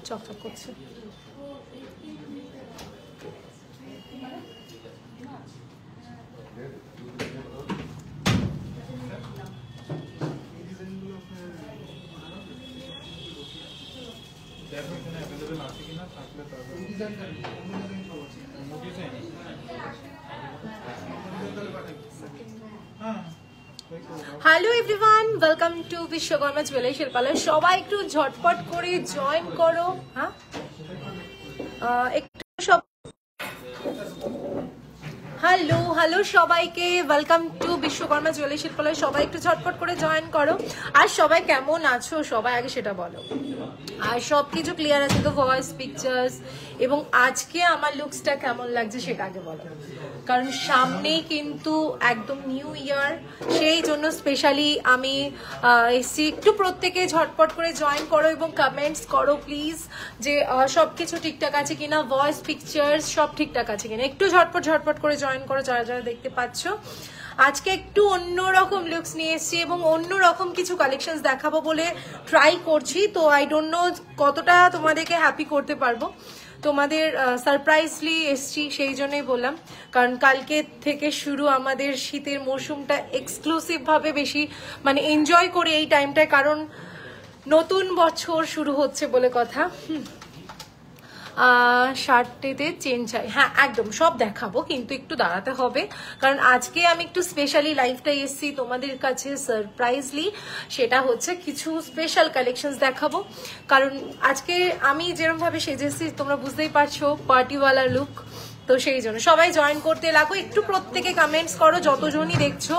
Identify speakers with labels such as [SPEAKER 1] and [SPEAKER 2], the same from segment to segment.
[SPEAKER 1] চকচক করছে। Hello everyone, welcome to Vishwakarma jewellery Shilpalaya. সবাই একটু ঝটপট করে জয়েন করো। হ্যাঁ, একটু সব হ্যালো হ্যালো সবাইকে, welcome to Vishwakarma jewellery Shilpalaya. সবাই একটু ঝটপট করে জয়েন করো। আর সবাই কেমন আছো সবাই আগে সেটা বলো। আর সব কিছু ক্লিয়ার আছে তো, ভয়েস, পিকচার্স এবং আজকে আমার লুকসটা কেমন লাগছে সেটা আগে বলো। কারণ সামনেই কিন্তু একদম নিউ ইয়ার, সেই জন্য স্পেশালি আমি এসছি। একটু প্রত্যেকে ঝটপট করে জয়েন করো এবং কমেন্টস করো প্লিজ যে সব কিছু ঠিকঠাক আছে কিনা, ভয়েস, পিকচার্স সব ঠিকঠাক আছে কিনা। একটু ঝটপট করে জয়েন করো যারা যারা দেখতে পাচ্ছ। আজকে একটু অন্যরকম লুকস নিয়ে এসেছি এবং অন্যরকম কিছু কালেকশনস দেখাবো বলে ট্রাই করছি। তো আই ডোন্ট নো কতটা তোমাদেরকে হ্যাপি করতে পারবো। তোমাদের সারপ্রাইজলি এসছি সেই জন্যই বললাম, কারণ কালকে থেকে শুরু আমাদের শীতের মৌসুমটা এক্সক্লুসিভভাবে বেশি মানে এনজয় করি এই টাইমটায়, কারণ নতুন বছর শুরু হচ্ছে বলে কথা। শার্টটিতে চেন চাই, হ্যাঁ একদম সব দেখাবো, কিন্তু একটু দাঁড়াতে হবে কারণ আজকে আমি একটু স্পেশালি লাইভটা এসছি তোমাদের কাছে সারপ্রাইজলি। সেটা হচ্ছে কিছু স্পেশাল কালেকশনস দেখাবো, কারণ আজকে আমি যেরকমভাবে সেজেছি তোমরা বুঝতেই পারছো, পার্টিওয়ালা লুক। তো সেই জন্য সবাই জয়েন করতে লাগো। একটু প্রত্যেকে কমেন্টস করো, যতজনই দেখছো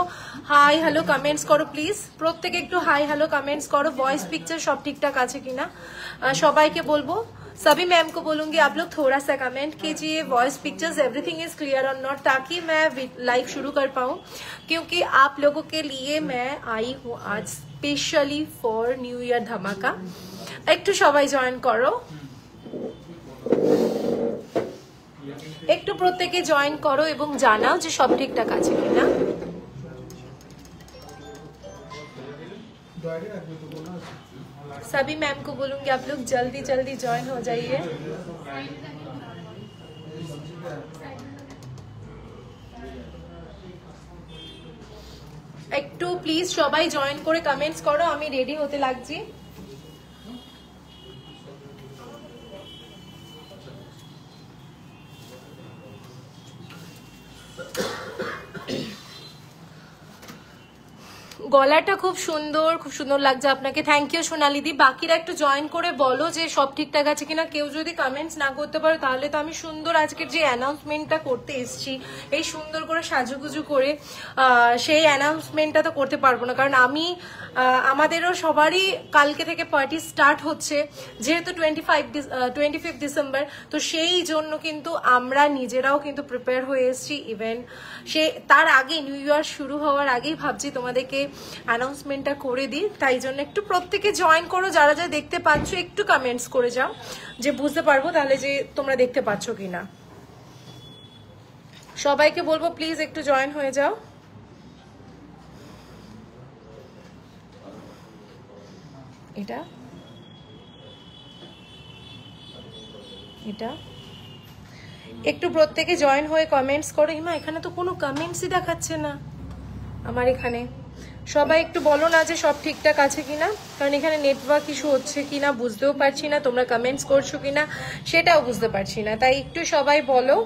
[SPEAKER 1] হাই হ্যালো কমেন্টস করো প্লিজ। প্রত্যেকে একটু হাই হ্যালো কমেন্টস করো। ভয়েস, পিকচার সব ঠিকঠাক আছে কিনা সবাইকে বলবো। सभी मैम को बोलूंगी आप लोग थोड़ा सा कमेंट कीजिए, voice, pictures everything is clear और नॉट, ताकि मैं लाइव शुरू कर पाऊँ, क्योंकि आप लोगों के लिए मैं आई हूँ आज स्पेशली फॉर न्यू ईयर धमाका। একটু সবাই জয়েন করো, একটু প্রত্যেকে জয়েন করো এবং জানাও যে সব ঠিকঠাক আছে কিনা। सभी मैम को बोलूंगी आप लोग जल्दी जल्दी ज्वाइन हो जाइए। একটু প্লিজ সবাই জয়েন করে কমেন্টস করো, আমি রেডি হতে লাগছি। গলাটা খুব সুন্দর লাগছে আপনাকে, থ্যাংক ইউ সোনালিদি। বাকিরা একটু জয়েন করে বলো যে সব ঠিকঠাক আছে কিনা। কেউ যদি কমেন্টস না করতে পারো তাহলে তো আমি সুন্দর আজকের যে অ্যানাউন্সমেন্টটা করতে এসেছি, এই সুন্দর করে সাজুগুজু করে সেই অ্যানাউন্সমেন্টটা তো করতে পারবো না, কারণ আমাদেরও সবারই কালকে থেকে পার্টি স্টার্ট হচ্ছে, যেহেতু 25 ডিসেম্বর। তো সেই জন্য কিন্তু আমরা নিজেরাও কিন্তু প্রিপেয়ার হয়ে এসেছি। ইভেন তার আগে নিউ ইয়ার শুরু হওয়ার আগেই ভাবছি তোমাদেরকে অ্যানাউন্সমেন্টটা করে দিই। তাই জন্য একটু প্রত্যেকে জয়েন করো, যারা যারা দেখতে পাচ্ছ একটু কমেন্টস করে যাও যে বুঝতে পারবো তাহলে যে তোমরা দেখতে পাচ্ছ কিনা। সবাইকে বলবো প্লিজ একটু জয়েন হয়ে যাও। এটা একটু প্রত্যেকে জয়েন হয়ে কমেন্টস করো। হিমা এখানে তো কোনো কমেন্টসই দেখাচ্ছে না আমার এখানে। সবাই একটু বলো না যে সব ঠিকঠাক আছে কিনা, কারণ এখানে নেটওয়ার্ক ইস্যু হচ্ছে কিনা বুঝতেও পারছি না, তোমরা কমেন্টস করছো কিনা সেটাও বুঝতে পারছি না। তাই একটু সবাই বলো।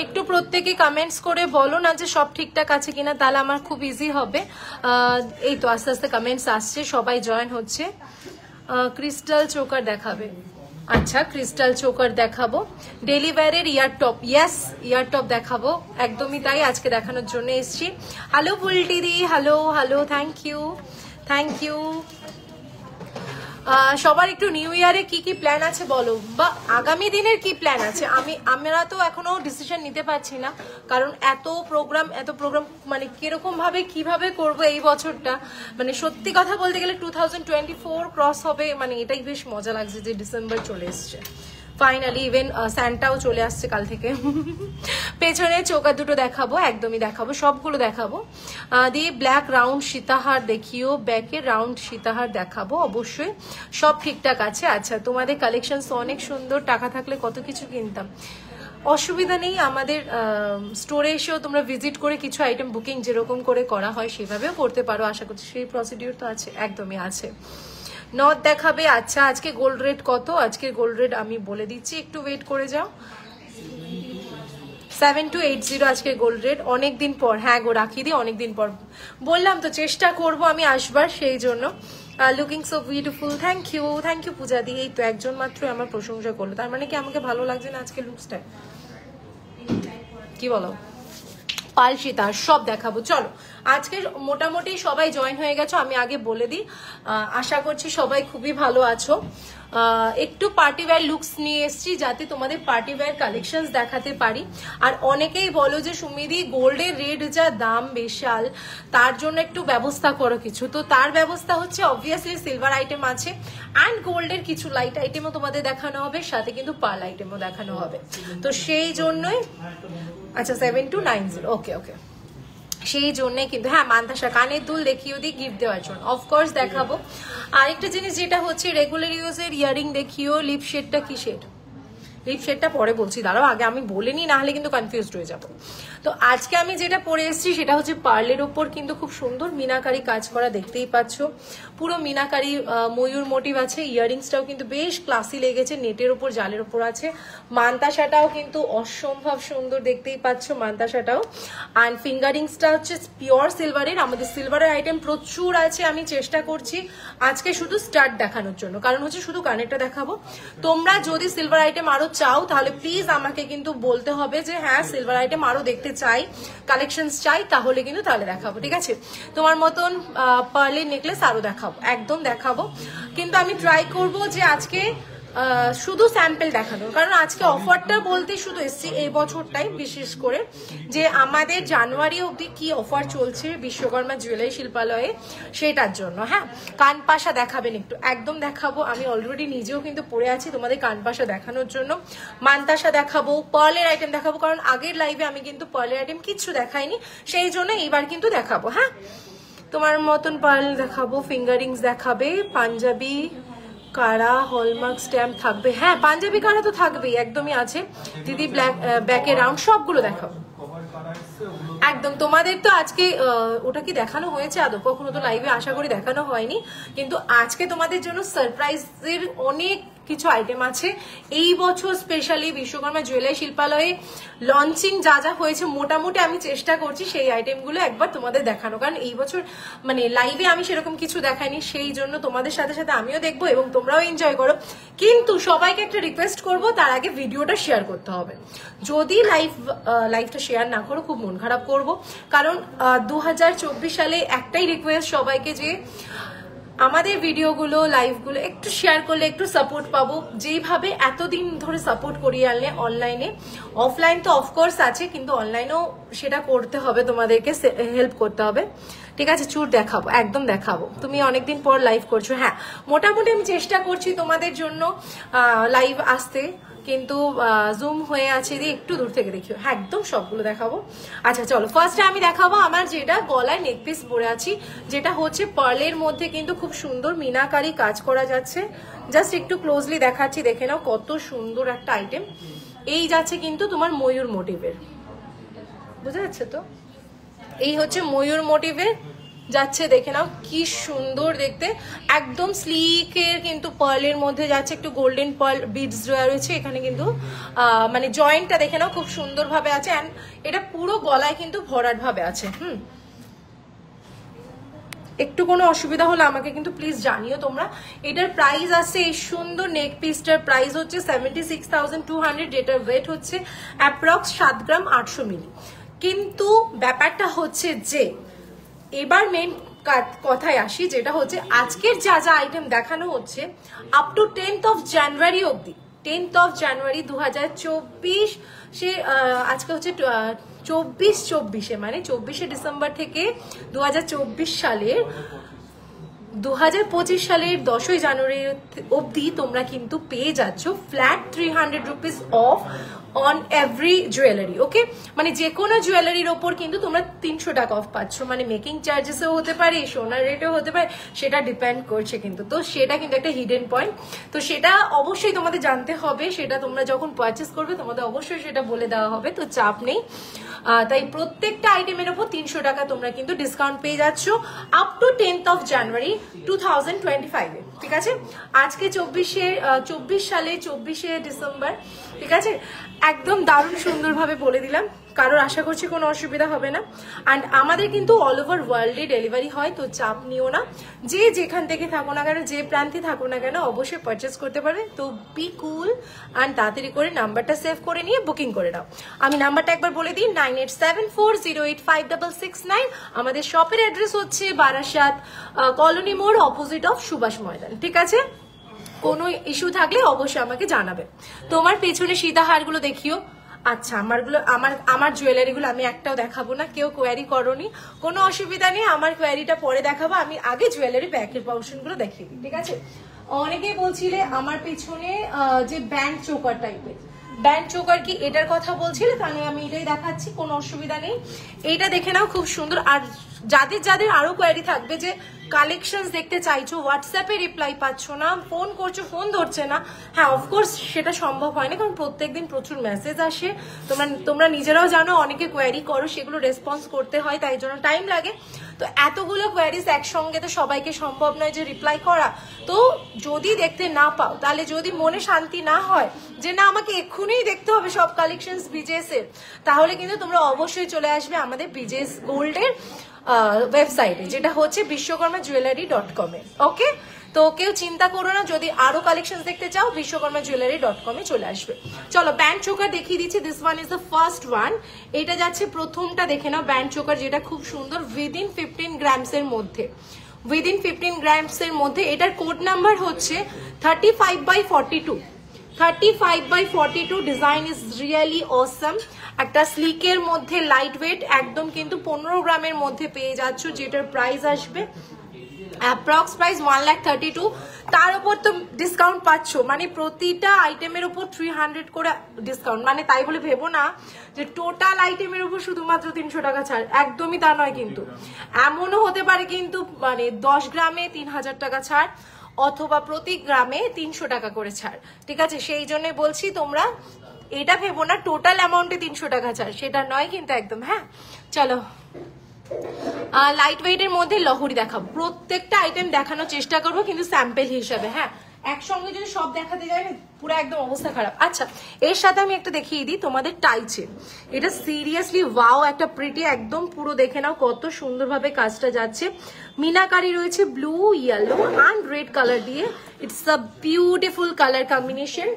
[SPEAKER 1] একটু প্রত্যেকে কমেন্টস করে বলো না যে সব ঠিকঠাক আছে কিনা, তাহলে আমার খুব ইজি হবে। এই তো আস্তে আস্তে কমেন্টস আসছে, সবাই জয়েন হচ্ছে। ক্রিস্টাল চোকার দেখাবে, আচ্ছা ক্রিস্টাল চোকার দেখাবো। ডেলি ওয়্যারের ear top, yes ear top দেখাবো, একদমই তাই, আজকে দেখানোর জন্য এসেছি। হ্যালো বুলটিদি, হ্যালো হ্যালো, থ্যাংক ইউ। সবার একটু নিউ ইয়ারে কি কি প্ল্যান আছে বলো, বা আগামী দিনের কি প্ল্যান আছে। আমরা তো এখনো ডিসিশন নিতে পারছি না, কারণ এত প্রোগ্রাম মানে কিরকম ভাবে কিভাবে করব এই বছরটা। মানে সত্যি কথা বলতে গেলে 2024 ক্রস হবে, মানে এটাই বেশ মজা লাগছে যে ডিসেম্বর চলে এসছে ফাইনালি। ইভেন স্যান্টাও চলে আসছে কাল থেকে। পেছনে চৌকা দুটো দেখাবো, একদমই দেখাবো, সবগুলো দেখাবো। দিয়ে ব্ল্যাক রাউন্ড সীতাহার দেখিও, ব্যাকের রাউন্ড সীতাহার দেখাবো অবশ্যই, সব ঠিকঠাক আছে। আচ্ছা, তোমাদের কালেকশন অনেক সুন্দর, টাকা থাকলে কত কিছু কিনতাম। অসুবিধা নেই, আমাদের স্টোরে এসেও তোমরা ভিজিট করে কিছু আইটেম বুকিং যেরকম করে করা হয় সেভাবেও করতে পারো, আশা করছি সেই প্রসিডিউর তো আছে, একদমই আছে। নথ দেখাবে। আচ্ছা, আজকে গোল্ড রেট কত? আজকে গোল্ড রেট আমি বলে দিচ্ছি, একটু ওয়েট করে যাও। 7280 আজকে গোল্ড রেট। অনেকদিন পর, হ্যাঁ গো রাখি দি, অনেকদিন পর বললাম তো চেষ্টা করব আমি আসবার, সেই জন্য। Looking so beautiful, thank you Puja di. এই তো একজন মাত্র আমার প্রশংসা করলো, তার মানে কি আমাকে ভালো লাগছে না আজকে লুকসটা? কি বলো? পাল সীতাহার সব দেখাবো। চলো, আজকে মোটামুটি সবাই জয়েন হয়ে গেছো, আমি আগে বলে দিই। আশা করছি সবাই খুবই ভালো আছো। একটু পার্টি ওয়্যার লুকস নিয়ে এসেছি, যাতে তোমাদের পার্টি ওয়্যার কালেকশন দেখাতে পারি। আর অনেকেই বলো যে সুমিদি গোল্ডের রেট যা দাম বিশাল, তার জন্য একটু ব্যবস্থা করো কিছু। তো তার ব্যবস্থা হচ্ছে অবভিয়াসলি সিলভার আইটেম আছে, অ্যান্ড গোল্ডের কিছু লাইট আইটেমও তোমাদের দেখানো হবে, সাথে কিন্তু পার্ল আইটেমও দেখানো হবে। তো সেই জন্যই, আচ্ছা 7290, ওকে ওকে, সেই জন্যই কিন্তু। হ্যাঁ মান্তাসা, কানের দুল দেখিও দিই গিফট দেওয়ার জন্য, অফকোর্স দেখাবো। আরেকটা জিনিস যেটা হচ্ছে রেগুলার ইউজের ইয়ারিং দেখিও। লিপ শেডটা কি শেড? লিপ শেডটা পরে বলছি, দাঁড়াও আগে আমি বলে নিই, নাহলে কিন্তু কনফিউজড হয়ে যাবো। তো আজকে আমি যেটা পরে এসেছি সেটা হচ্ছে পার্লের ওপর কিন্তু খুব সুন্দর মিনাকারি কাজ করা, দেখতেই পাচ্ছ পুরো মিনাকারি ময়ূর মোটিভ আছে। ইয়ারিংসটাও কিন্তু বেশ ক্লাসি লেগেছে, নেটের ওপর জালের ওপর আছে। মান্তাসাটাও কিন্তু অসম্ভব সুন্দর, দেখতেই পাচ্ছ মান্তাসাটাও। অ্যান্ড ফিঙ্গারিংসটা হচ্ছে পিওর সিলভারের। আমাদের সিলভারের আইটেম প্রচুর আছে, আমি চেষ্টা করছি আজকে শুধু স্টার্ট দেখানোর জন্য, কারণ হচ্ছে শুধু কানেরটা দেখাবো। তোমরা যদি সিলভার আইটেম আরো চাও তাহলে প্লিজ আমাকে কিন্তু বলতে হবে যে হ্যাঁ সিলভার আইটেম আরো দেখতে চাই, কালেকশনস চাই, তাহলে কিন্তু তাহলে দেখাবো, ঠিক আছে? তোমার মতন পার্লের নেকলেস আরো দেখাবো, একদম দেখাবো। কিন্তু আমি ট্রাই করব যে আজকে শুধু স্যাম্পল দেখানো, কারণ আজকে অফারটা বলতে শুধু এসছি এই বছরটাই, বিশেষ করে যে আমাদের জানুয়ারি অবধি কি অফার চলছে বিশ্বকর্মা জুয়েলারি শিল্পালয়ে সেটার জন্য। হ্যাঁ, কানপাশা দেখাবেন একটু, একদম দেখাবো। আমি অলরেডি নিজেও কিন্তু পরে আছি তোমাদের কানপাশা দেখানোর জন্য। মান্তাসা দেখাবো, পার্লের আইটেম দেখাবো, কারণ আগের লাইভে আমি কিন্তু পার্লের আইটেম কিচ্ছু দেখাইনি, সেই জন্য এইবার কিন্তু দেখাবো। হ্যাঁ, তোমার মতন পার্ল দেখাবো, ফিঙ্গারিংস দেখাবে, পাঞ্জাবি কারা হলমার্ক স্ট্যাম্প থাকবে। হ্যাঁ পাঞ্জাবি কারা তো থাকবেই, একদমই আছে দিদি। ব্ল্যাক ব্যাকে রাউন্ড সবগুলো দেখাবো একদম। তোমাদের তো আজকে ওটা কি দেখানো হয়েছে আদৌ? কখনো তো লাইভে আশা করি দেখানো হয়নি, কিন্তু আজকে তোমাদের জন্য সারপ্রাইজের অনেক কিছু আইটেম আছে। এই বছর স্পেশালি বিশ্বকর্মা জুয়েলারি শিল্পালয়ে লঞ্চিং যা যা হয়েছে মোটামুটি আমি চেষ্টা করছি সেই আইটেমগুলো একবার তোমাদের দেখানো, কারণ এই বছর মানে লাইভে আমি সেরকম কিছু দেখাইনি, সেই জন্য তোমাদের সাথে সাথে আমিও দেখবো এবং তোমরাও এনজয় করো। কিন্তু সবাইকে একটা রিকোয়েস্ট করব, তার আগে ভিডিওটা শেয়ার করতে হবে। যদি লাইভটা শেয়ার না করো খুব মন খারাপ করব, কারণ 2024 সালে একটাই রিকোয়েস্ট সবাইকে, যে আমাদের ভিডিওগুলো লাইভগুলো একটু শেয়ার করলে একটু সাপোর্ট পাবো। যেইভাবে এতদিন ধরে সাপোর্ট করিয়ে আনলে অনলাইনে, অফলাইন তো অফকোর্স আছে, কিন্তু অনলাইনেও সেটা করতে হবে, তোমাদেরকে হেল্প করতে হবে, ঠিক আছে? চুর দেখাবো, একদম দেখাবো। তুমি অনেকদিন পর লাইভ করছো, হ্যাঁ মোটামুটি আমি চেষ্টা করছি তোমাদের জন্য লাইভ আসতে, কিন্তু জুম হয়ে আছে, দিয়ে একটু দূর থেকে দেখিও। হ্যাঁ একদম সবগুলো দেখাবো। আচ্ছা চলো, ফার্স্টে আমি দেখাবো আমার যেটা গলায় নেকপিস পরে আছি, যেটা হচ্ছে পার্লের মধ্যে কিন্তু খুব সুন্দর মিনাকারি কাজ করা যাচ্ছে। জাস্ট একটু ক্লোজলি দেখাচ্ছি, দেখে নাও কত সুন্দর একটা আইটেম। এই যাচ্ছে কিন্তু তোমার ময়ূর মোটিভের, বুঝা যাচ্ছে তো? এই হচ্ছে ময়ূর মোটিভের যাচ্ছে, দেখে নাও কি সুন্দর দেখতে, একদম স্লিকের কিন্তু পার্লের মধ্যে যাচ্ছে, একটু গোল্ডেন পার্ল বিডস দেওয়া রয়েছে এখানে কিন্তু, মানে জয়েন্টটা দেখে নাও খুব সুন্দর ভাবে আছে। এন্ড এটা পুরো গলায় কিন্তু ভরাট ভাবে আছে। একটু কোনো অসুবিধা হলে আমাকে কিন্তু প্লিজ জানিও তোমরা। এটার প্রাইস আছে, এই সুন্দর নেক পিসটার প্রাইস হচ্ছে 76,200, যেটার ওয়েট হচ্ছে অ্যাপ্রক্স 7 গ্রাম 800 মিলি। কিন্তু ব্যাপারটা হচ্ছে যে এবার মেন কথায় আসি, যেটা হচ্ছে আজকের যা যা আইটেম দেখানো হচ্ছে up to 10th of January অব্দি, 10th of January 2024, সে আজকে হচ্ছে 24 মানে 24শে ডিসেম্বর থেকে 2024 সালের 2025 সালের 10ই জানুয়ারি অবধি তোমরা কিন্তু পেয়ে যাচ্ছ flat 300 rupees off on every jewellery. Okay, মানে যে কোনো জুয়েলারির ওপর কিন্তু তোমরা 300 টাকা অফ পাচ্ছ। মানে মেকিং চার্জেসও হতে পারে, সোনার রেটও হতে পারে, সেটা ডিপেন্ড করছে কিন্তু। তো সেটা কিন্তু একটা হিডেন পয়েন্ট, তো সেটা অবশ্যই তোমাদের জানতে হবে। সেটা তোমরা যখন পারচেস করবে তোমাদের অবশ্যই সেটা বলে দেওয়া হবে, তো চাপ নেই। তাই প্রত্যেকটা আইটেমের ওপর 300 টাকা তোমরা কিন্তু ডিসকাউন্ট পেয়ে যাচ্ছ up to 10th of January 2025। ঠিক আছে, আজকে 24 সালে 24শে ডিসেম্বর। ঠিক আছে, একদম দারুণ সুন্দরভাবে বলে দিলাম, কারোর আশা করছি কোনো অসুবিধা হবে না। অ্যান্ড আমাদের কিন্তু অল ওভার ওয়ার্ল্ডে ডেলিভারি হয়, তো চাপ নিও না। যে যেখান থেকে থাকো না কেন, যে প্রান্তে থাকো না কেন, অবশ্যই পারচেস করতে পারবে। তো বি কুল অ্যান্ড তাড়াতাড়ি করে নাম্বারটা সেভ করে নিয়ে বুকিং করে দাও। আমি নাম্বারটা একবার বলে দিই, 9874085669। আমাদের শপের অ্যাড্রেস হচ্ছে বারাসাত কলোনি মোড়, অপোজিট অফ সুভাষ ময়দান। ঠিক আছে, কোনো ইস্যু থাকলে অবশ্যই আমাকে জানাবে। তোমার পেছনে সীতাহারগুলো দেখিও। আচ্ছা, আমার জুয়েলারিগুলো আমি একটাও দেখাবো না, কেউ কোয়ারি করোনি, কোনো অসুবিধা নেই। আমার কোয়ারিটা পরে দেখাবো, আমি আগে জুয়েলারি ব্যাকের পোর্শনগুলো দেখিয়ে দিই। ঠিক আছে, অনেকেই বলছিলে আমার পেছনে যে ব্যান্ড চোকার টাইপের, ব্যান্ড চোকার কি এটার কথা বলছিলে, তাহলে আমি এটাই দেখাচ্ছি, কোনো অসুবিধা নেই। এইটা দেখে নাও, খুব সুন্দর। আর যাদের যাদের আরো কোয়ারি থাকবে যে কালেকশন দেখতে চাইছো, হোয়াটসঅ্যাপে রিপ্লাই পাচ্ছ না, ফোন করছো ফোন ধরছে না, হ্যাঁ অফকোর্স সেটা সম্ভব হয় না, কারণ প্রত্যেকদিন প্রচুর মেসেজ আসে। তোমরা নিজেরাও জানো, অনেকে কোয়ারি করো, সেগুলো রেসপন্স করতে হয়, তাই জন্য টাইম লাগে। তো এতগুলো কোয়ারিজ একসঙ্গে তো সবাইকে সম্ভব নয় যে রিপ্লাই করা। তো যদি দেখতে না পাও, তাহলে যদি মনে শান্তি না হয় যে না আমাকে এক্ষুনি দেখতে হবে সব কালেকশনস বিজেএস এর, তাহলে কিন্তু তোমরা অবশ্যই চলে আসবে আমাদের বিজেএস গোল্ডের ওয়েবসাইটে, যেটা হচ্ছে বিশ্বকর্মা-জুয়েলারি.com এ। ওকে, তো কেউ চিন্তা করো না, যদি আরো কালেকশন দেখতে চাও বিশ্বকর্মা-জুয়েলারি.com এ চলে আসবে। চলো ব্যান্ড চোকার দেখিয়ে দিচ্ছি। This one is the first one. এটা যাচ্ছে প্রথমটা, দেখে নাও ব্যান্ড চোকার, যেটা খুব সুন্দর, উইদিন 15 গ্রামস এর মধ্যে, উইদিন 15 গ্রামস এর মধ্যে। এটার কোড নাম্বার হচ্ছে 35/42। 35/42 ডিজাইন ইজ রিয়েলি অসম। একটা স্লিকের মধ্যে লাইট ওয়েট, একদম কিন্তু 15 গ্রামের মধ্যে পেয়ে যাচ্ছ, যেটার প্রাইস আসবে অ্যাপ্রক্স প্রাইস 1,32,000। তার উপর তো ডিসকাউন্ট পাচ্ছ, মানে প্রতিটা আইটেমের উপর 300 করে ডিসকাউন্ট। মানে তাই বলে ভেবো না যে টোটাল আইটেমের উপর শুধুমাত্র 300 টাকা ছাড়, একদমই তা নয়। কিন্তু এমনও হতে পারে কিন্তু মানে 10 গ্রামে 3,000 টাকা ছাড়, অথবা প্রতি গ্রামে 300 টাকা করে ছাড়। ঠিক আছে, সেই জন্য বলছি তোমরা এটা ভেবো না টোটাল অ্যামাউন্টে 300 টাকা ছাড়, সেটা নয় কিন্তু একদম। হ্যাঁ চলো, লাইট ওয়েটের মধ্যে লহরি দেখাবো, প্রত্যেকটা আইটেম দেখানোর চেষ্টা করবো কিন্তু স্যাম্পল হিসাবে। হ্যাঁ, একসঙ্গে যদি সব দেখাতে যায় না পুরো একদম অবস্থা খারাপ। আচ্ছা, এর সাথে আমি একটা দেখিয়ে দিই তোমাদের টাই চেন। এটা সিরিয়াসলি ওয়াও, একটা প্রিটি, একদম পুরো দেখে নাও কত সুন্দরভাবে কাজটা যাচ্ছে। মিনাকারি রয়েছে blue, yellow and red colour দিয়ে। It's a beautiful colour combination.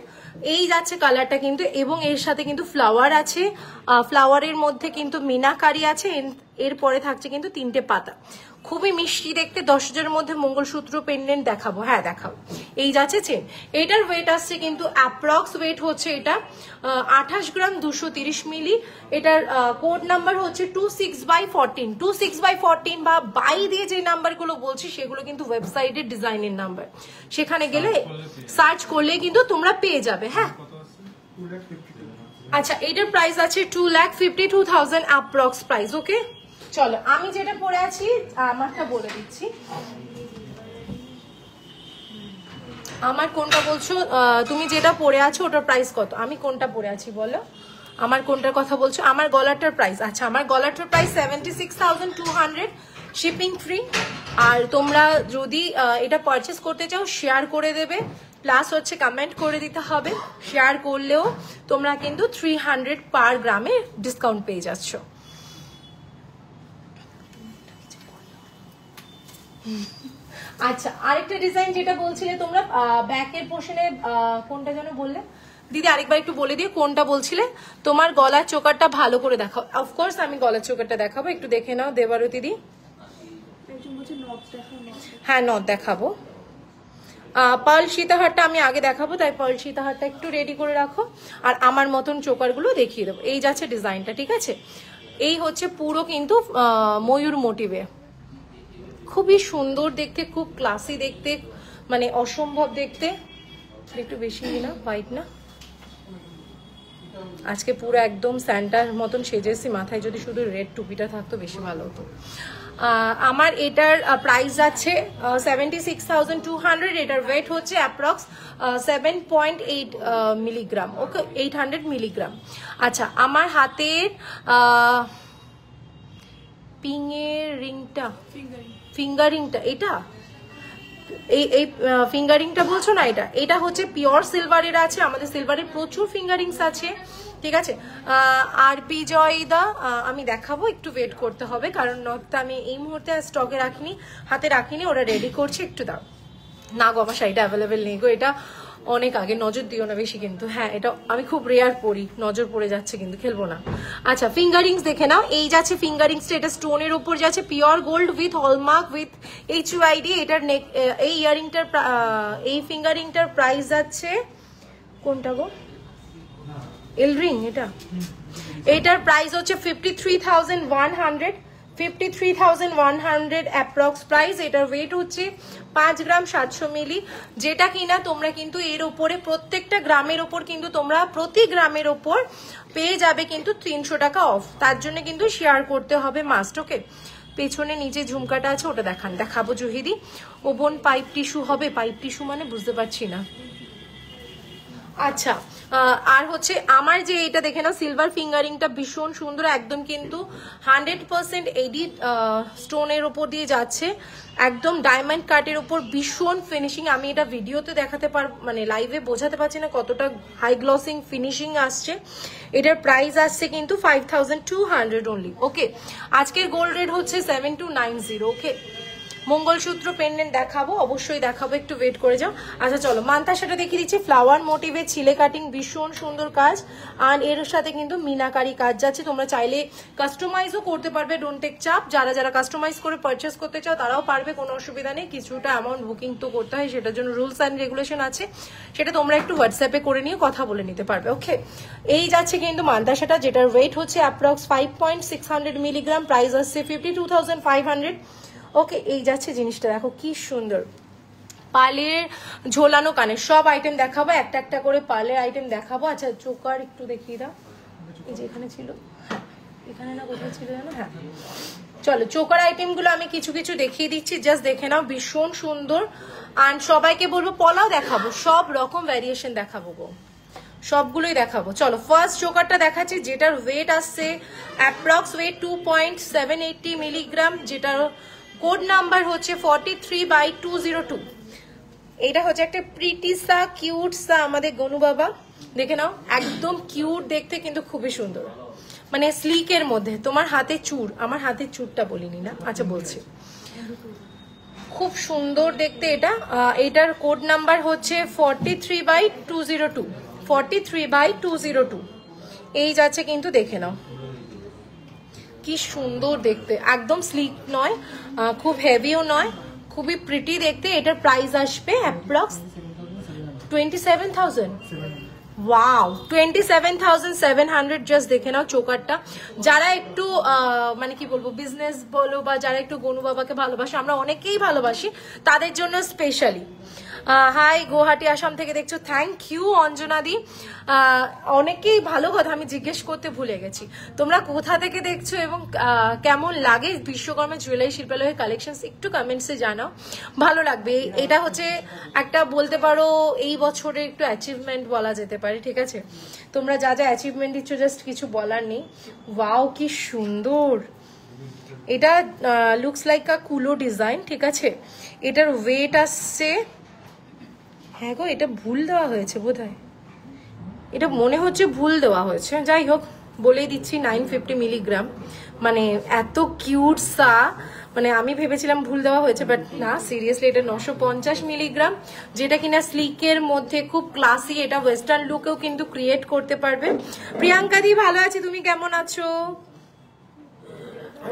[SPEAKER 1] এই যাচ্ছে কালারটা কিন্তু, এবং এর সাথে কিন্তু ফ্লাওয়ার আছে, ফ্লাওয়ারের মধ্যে কিন্তু মিনাকারি আছে, এরপরে থাকছে কিন্তু 3টে পাতা, খুবই মিষ্টি দেখতে। 10,000-এর মধ্যে মঙ্গলসূত্র পেন্ডেন্ট দেখাবো, হ্যাঁ দেখাবো। এই যাচ্ছে চেন, এটার ওয়েট আসছে কিন্তু অ্যাপ্রক্স ওয়েট হচ্ছে এটা 28 গ্রাম 230 মিলি। এটার কোড নাম্বার হচ্ছে 26/14। 26/14 বা বাই দিয়ে যে নাম্বারগুলো বলছি সেগুলো কিন্তু ওয়েবসাইটের ডিজাইনের নাম্বার, সেখানে গেলে সার্চ করলে কিন্তু তোমরা পেয়ে যাবে। হ্যাঁ, আচ্ছা, এটার প্রাইস আছে 2,52,000 অ্যাপ্রক্স প্রাইস। ওকে, চলো আমি যেটা পরে আছি আমারটা বলে দিচ্ছি। আমার কোনটা বলছো, তুমি যেটা পরে আছো ওটার প্রাইস কত? আমি কোনটা পরে আছি বলো, আমার কোনটার কথা বলছো? আমার গলাটার প্রাইস, আচ্ছা আমার গলাটার প্রাইস 76,200, শিপিং ফ্রি। আর তোমরা যদি এটা পারচেস করতে চাও শেয়ার করে দেবে, প্লাস হচ্ছে কমেন্ট করে দিতে হবে। শেয়ার করলেও তোমরা কিন্তু 300 পার গ্রামে ডিসকাউন্ট পেয়ে যাচ্ছ। আচ্ছা, আরেকটা ডিজাইন যেটা বলছিলে তোমরা ব্যাকের পোর্শনে, কোনটা যেন বললে দিদি, আরেকবার একটু বলে দিও কোনটা বলছিলে। তোমার গলার চোকারটা ভালো করে দেখাও। অফকোর্স আমি গলার চোকারটা দেখাবো, একটু দেখে নাও দেবারতী দি। হ্যাঁ নথ দেখাবো। পার্ল সীতাহারটা আমি আগে দেখাবো, তাই পার্ল সীতাহারটা একটু রেডি করে রাখো, আর আমার মতন চোকারগুলো দেখিয়ে দেবো। এই যাচ্ছে ডিজাইনটা, ঠিক আছে? এই হচ্ছে পুরো কিন্তু ময়ূর মোটিভে, খুবই সুন্দর দেখতে, খুব ক্লাসি দেখতে, মানে অসম্ভব দেখতে। একটু বেশি না হোয়াইট না, আজকে পুরো একদম স্যান্টার মতন সেজেছি, মাথায় যদি শুধু রেড টুপিটা থাকতো বেশি ভালো হতো। আমার এটার প্রাইস আছে 76,200। এটার ওয়েট হচ্ছে অ্যাপ্রক্স 7.8 মিলিগ্রাম, ওকে 800 মিলিগ্রাম। আচ্ছা, আমার হাতের পিংয়ের রিংটা, ফিঙ্গারিংটা, এটা এই ফিঙ্গারিংটা বলছো না, এটা হচ্ছে পিওর সিলভারের আছে। আমাদের সিলভারের প্রচুর ফিঙ্গারিংস আছে, ঠিক আছে? আর বিজয়দা আমি দেখাবো, একটু ওয়েট করতে হবে, কারণ নথটা আমি এই মুহূর্তে স্টকে রাখিনি, হাতে রাখিনি, ওরা রেডি করছে, একটু দাও না গো। আমার শাড়িটা অ্যাভেলেবেল নেই গো, এটা অনেক আগে, নজর দিও না বেশি কিন্তু। হ্যাঁ, এটা আমি খুব রেয়ার পরি, নজর পড়ে যাচ্ছে কিন্তু, খেলবো না। আচ্ছা, ফিঙ্গারিংস দেখে নাও। এই যাচ্ছে ফিঙ্গারিংসটা, এটা স্টোনের উপর যাচ্ছে, pure gold with hallmark with HUID। এটার নেক, এই ইয়ারিংটার, এই ফিঙ্গারিংটার প্রাইস যাচ্ছে, কোনটা গো, এলরিং, এটার প্রাইস হচ্ছে 53,100, 53,100 অ্যাপ্রক্স প্রাইস। এটার ওয়েট হচ্ছে 5 গ্রাম 700 মিলি, যেটা কিনা তোমরা কিন্তু এর উপরে প্রত্যেকটা গ্রামের ওপর কিন্তু তোমরা প্রতি গ্রামের ওপর পেয়ে যাবে কিন্তু 300 টাকা অফ। তার জন্য কিন্তু শেয়ার করতে হবে মাস্ট, ওকে? পেছনে নিচে ঝুমকাটা আছে, ওটা দেখাবো জহিদি। ও বোন পাইপ টিস্যু হবে, পাইপ টিস্যু মানে বুঝতে পারছি না। আচ্ছা, আর হচ্ছে আমার যে এটা দেখে নাও, সিলভার ফিঙ্গারিংটা ভীষণ সুন্দর, একদম কিন্তু 100% এডি স্টোনের ওপর দিয়ে যাচ্ছে, একদম ডায়মন্ড কাটের উপর, ভীষণ ফিনিশিং। আমি এটা ভিডিওতে দেখাতে পারবো, মানে লাইভে বোঝাতে পারছি না কতটা হাই গ্লসিং ফিনিশিং আসছে। এটার প্রাইস আসছে কিন্তু 5,200 অনলি, ওকে? আজকের গোল্ড রেট হচ্ছে 7290, ওকে? মঙ্গলসূত্র পেন্ডেন্ট দেখাবো, অবশ্যই দেখাবো, একটু ওয়েট করে যাও। আচ্ছা চলো, মান্তা সেটা দেখিয়ে দিচ্ছি। ফ্লাওয়ার মোটিভে ছিলে কাটিং, ভীষণ সুন্দর কাজ, আর এর সাথে কিন্তু মিনাকারি কাজ যাচ্ছে। তোমরা চাইলে কাস্টমাইজও করতে পারবে, ডোন্ট টেক চাপ। যারা কাস্টমাইজ করে পারচেস করতে চাও তারাও পারবে, কোনো অসুবিধা নেই। কিছুটা অ্যামাউন্ট বুকিং তো করতে হয়, সেটার জন্য রুলস অ্যান্ড রেগুলেশন আছে, সেটা তোমরা একটু হোয়াটসঅ্যাপে করে নিয়ে কথা বলে নিতে পারবে, ওকে? এই যাচ্ছে কিন্তু মান্তা সেটা, যেটার ওয়েট হচ্ছে অ্যাপ্রক্স 5.600 মিলিগ্রাম, প্রাইস আসছে 52,500, ওকে? এই যাচ্ছে জিনিসটা, দেখো কি সুন্দর, পার্লের ঝোলানো কানে, সব আইটেম দেখাবো, একটা একটা করে পার্লের আইটেম দেখাবো। আচ্ছা, চোকার একটু দেখিয়ে দাও, এই যে এখানে ছিল, হ্যাঁ এখানে না, কোথায় ছিল জানো? হ্যাঁ, চলো চোকার আইটেমগুলো আমি কিছু কিছু দেখিয়ে দিচ্ছি, জাস্ট দেখে নাও, ভীষণ সুন্দর। আর সবাইকে বলবো পলাও দেখাবো, সব রকম ভ্যারিয়েশন দেখাবো গো, সবগুলোই দেখাবো। চলো ফার্স্ট চোকারটা দেখাচ্ছি, যেটার ওয়েট আসছে অ্যাপ্রক্স ওয়েট 2.780 মিলিগ্রাম, যেটার কোড নাম্বার হচ্ছে 43/202। এটা হচ্ছে একটা প্রিটি সা, কিউট সা, আমাদের গনু বাবা, দেখে নাও, একদম কিউট দেখতে, কিন্তু খুবই সুন্দর, মানে স্লিকের মধ্যে। তোমার হাতে চূড়, আমার হাতের চূড়টা বলিনি না, আচ্ছা বলছি, খুব সুন্দর দেখতে এটা। এটার কোড নাম্বার হচ্ছে 43/202, 43/202। এই যাচ্ছে কিন্তু, দেখে নাও কি সুন্দর দেখতে, একদম স্লিক নয়, খুব হেভিও নয়, খুবই প্রিটি দেখতে। এটার প্রাইস আসবে অ্যাপ্রক্স 27,000, ওয়াও 27,700। জাস্ট দেখে নাও চোকারটা। যারা একটু মানে কি বলবো, বিজনেস বলো বা যারা একটু গনু বাবাকে ভালোবাসে, আমরা অনেকেই ভালোবাসি, তাদের জন্য স্পেশালি। হাই, গুয়াহাটি আসাম থেকে দেখছো, থ্যাংক ইউ অঞ্জনাদি। অনেকেই, ভালো কথা, আমি জিজ্ঞেস করতে ভুলে গেছি, তোমরা কোথা থেকে দেখছো এবং কেমন লাগে বিশ্বকর্মা জুয়েলারি শিল্পালয়ের কালেকশন, একটু কমেন্টসে জানাও, ভালো লাগবে। এটা হচ্ছে একটা, বলতে পারো এই বছরের একটু অ্যাচিভমেন্ট বলা যেতে পারে, ঠিক আছে? তোমরা যা যা অ্যাচিভমেন্ট দিচ্ছ, জাস্ট কিছু বলার নেই। ওয়াও কি সুন্দর, এটা লুকস লাইক আ কুলো ডিজাইন, ঠিক আছে? এটার ওয়েট আসছে, হ্যাঁ গো এটা ভুল দেওয়া হয়েছে বোধহয়, এটা মনে হচ্ছে ভুল দেওয়া হয়েছে, যাই হোক বলেই দিচ্ছি, 950 মিলিগ্রাম। মানে এত কিউট সা, মানে আমি ভেবেছিলাম ভুল দেওয়া হয়েছে, বাট না, সিরিয়াসলি এটা 950 মিলিগ্রাম, যেটা কিনা স্লিকের মধ্যে খুব ক্লাসি। এটা ওয়েস্টার্ন লুকেও কিন্তু ক্রিয়েট করতে পারবে। প্রিয়াঙ্কা দি ভালো আছি, তুমি কেমন আছো?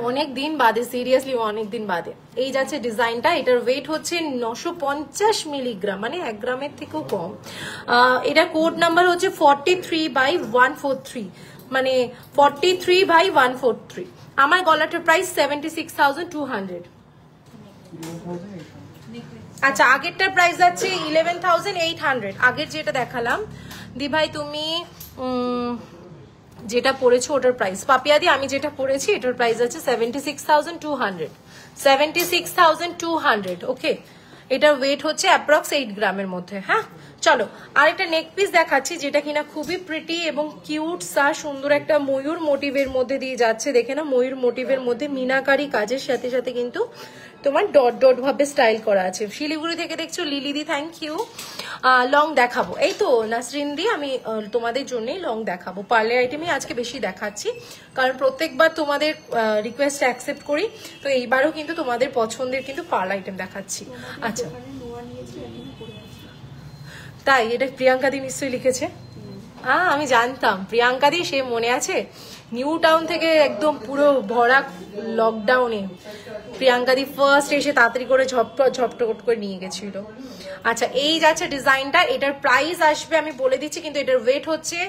[SPEAKER 1] অনেক দিন বাদে, সিরিয়াসলি অনেক দিন বাদে। এই যাচ্ছে ডিজাইনটা, এটার ওয়েট হচ্ছে 950 মিলিগ্রাম, মানে 1 গ্রামের থেকেও কম। এটা কোড নাম্বার হচ্ছে 43/143, মানে 43/143। আমার গলাটার প্রাইস 76,200। আচ্ছা, আগেরটার প্রাইস আছে 11,800। আগের যেটা দেখালাম দি ভাই, তুমি যেটা পড়েছো ওটার প্রাইস, পাপিয়াদি আমি যেটা পড়েছি এটার প্রাইস আছে 76,200। 76,200। ওকে, এটার ওয়েট হচ্ছে অ্যাপ্রক্স 8 গ্রামের মধ্যে। হ্যাঁ, চলো আরেকটা নেক পিস দেখাচ্ছি, যেটা কিনা খুবই প্রিটি এবং কিউট সা সুন্দর একটা ময়ূর মোটিভের মধ্যে দিয়ে যাচ্ছে। দেখে না, ময়ূর মোটিভের মধ্যে মিনাকারি কাজের সাথে সাথে কিন্তু তোমার ডট ডট ভাবে স্টাইল করা আছে। শিলিগুড়ি থেকে দেখছো লিলিদি, থ্যাংক ইউ। লং দেখাবো, এই তো নাসরিন দি, আমি তোমাদের জন্যই লং দেখাবো। পার্লের আইটেমই আজকে বেশি দেখাচ্ছি, কারণ প্রত্যেকবার তোমাদের রিকোয়েস্ট অ্যাকসেপ্ট করি, তো এইবারও কিন্তু তোমাদের পছন্দের কিন্তু পার্ল আইটেম দেখাচ্ছি। আচ্ছা, তাই এটা প্রিয়াঙ্কা দি নিশ্চয়ই লিখেছে। আমি জানতাম প্রিয়াঙ্কা দি, সে মনে আছে নিউ টাউন থেকে একদম পুরো ভরা লকডাউনে প্রিয়াঙ্কা দি ফার্স্ট এসে তাড়াতাড়ি করে ঝপটকট করে নিয়ে গেছিল। আচ্ছা, এই যাচ্ছে ডিজাইনটা, এটার প্রাইস আসবে আমি বলে দিচ্ছি, কিন্তু এটার ওয়েট হচ্ছে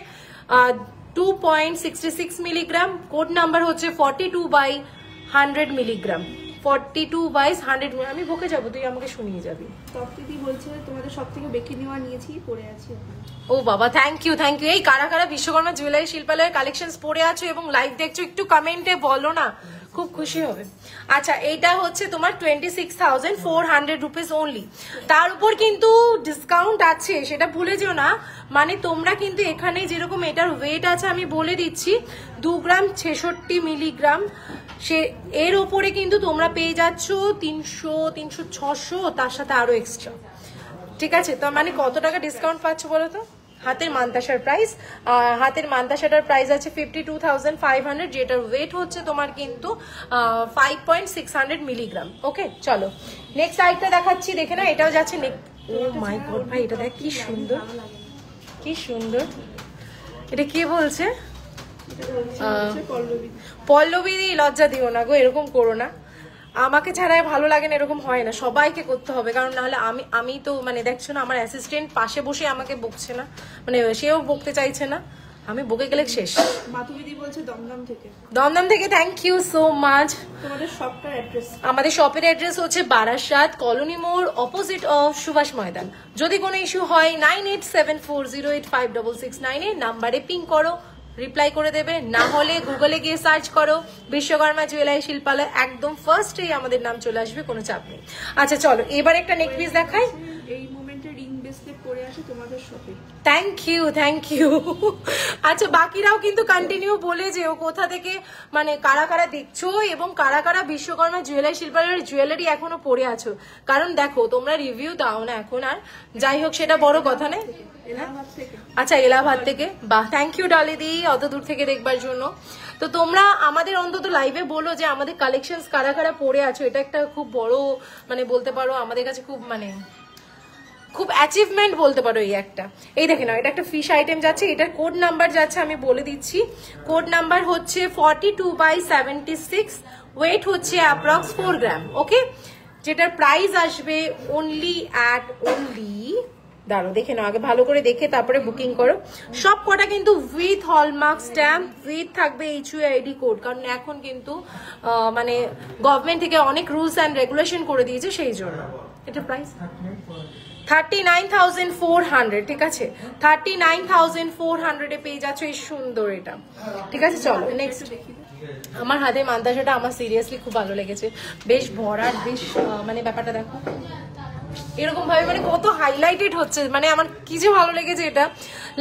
[SPEAKER 1] 2.66 মিলিগ্রাম। কোড নাম্বার হচ্ছে 42/100 মিলিগ্রাম। 42/100। আমি বকে যাবো, তুই আমাকে শুনিয়ে যাবি।
[SPEAKER 2] তপ্তিদি বলছে তোমাদের সব থেকে বেশি নেওয়া নিয়েছি, পরে আছি।
[SPEAKER 1] ও বাবা, থ্যাংক ইউ থ্যাংক ইউ। এই কারা কারা বিশ্বকর্মা জুয়েলারি শিল্পালয়ের কালেকশনস পরে আছো এবং লাইভ দেখছো, একটু কমেন্টে বলো না, খুব খুশি হবে। আচ্ছা, এইটা হচ্ছে তোমার 26,400 রুপিস অনলি। তার উপর কিন্তু ডিসকাউন্ট আছে, সেটা ভুলে যেও না। মানে তোমরা কিন্তু এখানে যেরকম এটার ওয়েট আছে আমি বলে দিচ্ছি 2 গ্রাম 66 মিলিগ্রাম, সে এর ওপরে কিন্তু তোমরা পেয়ে যাচ্ছ 300, 300, 600, তার সাথে আরো এক্সট্রা। ঠিক আছে, তো মানে কত টাকা ডিসকাউন্ট পাচ্ছ বলো তো? হাতের মান্তাসার প্রাইস, হাতের মান্তাসাটার প্রাইস আছে 52,500, যেটার ওয়েট হচ্ছে তোমার কিন্তু 5.600 মিলিগ্রাম। ওকে, চলো নেক্সট সাইডটা দেখাচ্ছি, দেখে না, এটাও যাচ্ছে নেক। ও মাই গড ভাই, এটা দেখ কি সুন্দর, কি সুন্দর। এটা কে বলছে? পল্লবী, লজ্জা দিও না গো, এরকম করো না। আমাকে ছাড়াই ভালো লাগে না, এরকম হয় না, সবাইকে করতে হবে, কারণ নাহলে আমি তো মানে দেখছো না, আমার অ্যাসিস্ট্যান্ট পাশে বসে আমাকে বকছে না, মানে সেও বকতে চাইছে না, আমি বকে গেলে শেষ।
[SPEAKER 2] মাধুবিদি বলছে দমদম থেকে।
[SPEAKER 1] দমদম থেকে, থ্যাংক ইউ সো মাচ।
[SPEAKER 2] তোমাদের শপটার অ্যাড্রেস? আমাদের
[SPEAKER 1] শপের অ্যাড্রেস হচ্ছে বারাসাত কলোনি মোড়, অপোজিট অফ সুভাষ ময়দান। যদি কোনো ইস্যু হয় 9874085669 নাম্বারে পিং করো, রিপ্লাই করে দেবে, না হলে গুগলে গিয়ে সার্চ করো বিশ্বকর্মা জুয়েলারি শিল্পালয়, একদম ফার্স্টেই আমাদের নাম চলে আসবে, কোনো চাপ নেই। আচ্ছা চলো এবার একটা নেক পিস দেখাই।
[SPEAKER 2] এই মোমেন্টে রিং ব্রেসলেট পরে আসে তোমাদের শপে।
[SPEAKER 1] Thank you thank you. আচ্ছা, বাকিরাও কিন্তু কন্টিনিউ বলে যে ও কোথা থেকে, মানে কারা কারা দেখছো এবং কারা কারা বিশ্বকর্মা জুয়েলারি শিল্পালয়ের জুয়েলারি এখনো পরে আছো, কারণ দেখো তোমরা রিভিউ দাও না এখন আর, যাই হোক সেটা বড় কথা নেই। আচ্ছা, এলাহাবাদ থেকে, বাহ, থ্যাংক ইউ ডালিদি অত দূর থেকে দেখবার জন্য। তো তোমরা আমাদের অন্তত লাইভে বলো যে আমাদের কালেকশনস কারা কারা পরে আছো, এটা একটা খুব বড় মানে বলতে পারো আমাদের কাছে খুব মানে খুব অ্যাচিভমেন্ট বলতে পারো এই একটা। এই দেখে নাও, এটা একটা ফিশ আইটেম যাচ্ছে, এটার কোড নাম্বার যাচ্ছে আমি বলে দিচ্ছি, কোড নাম্বার হচ্ছে 42/76, ওয়েট হচ্ছে অ্যাপ্রক্স 4 গ্রাম। ওকে, যেটার প্রাইস আসবে অনলি দাঁড়ো দেখে নাও, আগে ভালো করে দেখে তারপরে বুকিং করো। সব কটা কিন্তু উইথ হলমার্ক স্ট্যাম্প, উইথ থাকবে HUID কোড, কারণ এখন কিন্তু মানে গভর্নমেন্ট থেকে অনেক রুলস অ্যান্ড রেগুলেশন করে দিয়েছে, সেই জন্য। এটা প্রাইস 39,400, ঠিক আছে, 39,400 পেয়ে যাচ্ছ এই সুন্দর এটা। ঠিক আছে, চলো নেক্সট। আমার হাতে মান্তাসাটা আমার সিরিয়াসলি খুব ভালো লেগেছে, বেশ ভরাট, বেশ মানে ব্যাপারটা দেখো এরকম ভাবে মানে কত হাইলাইটেড হচ্ছে, মানে আমার কি যে ভালো লেগেছে এটা।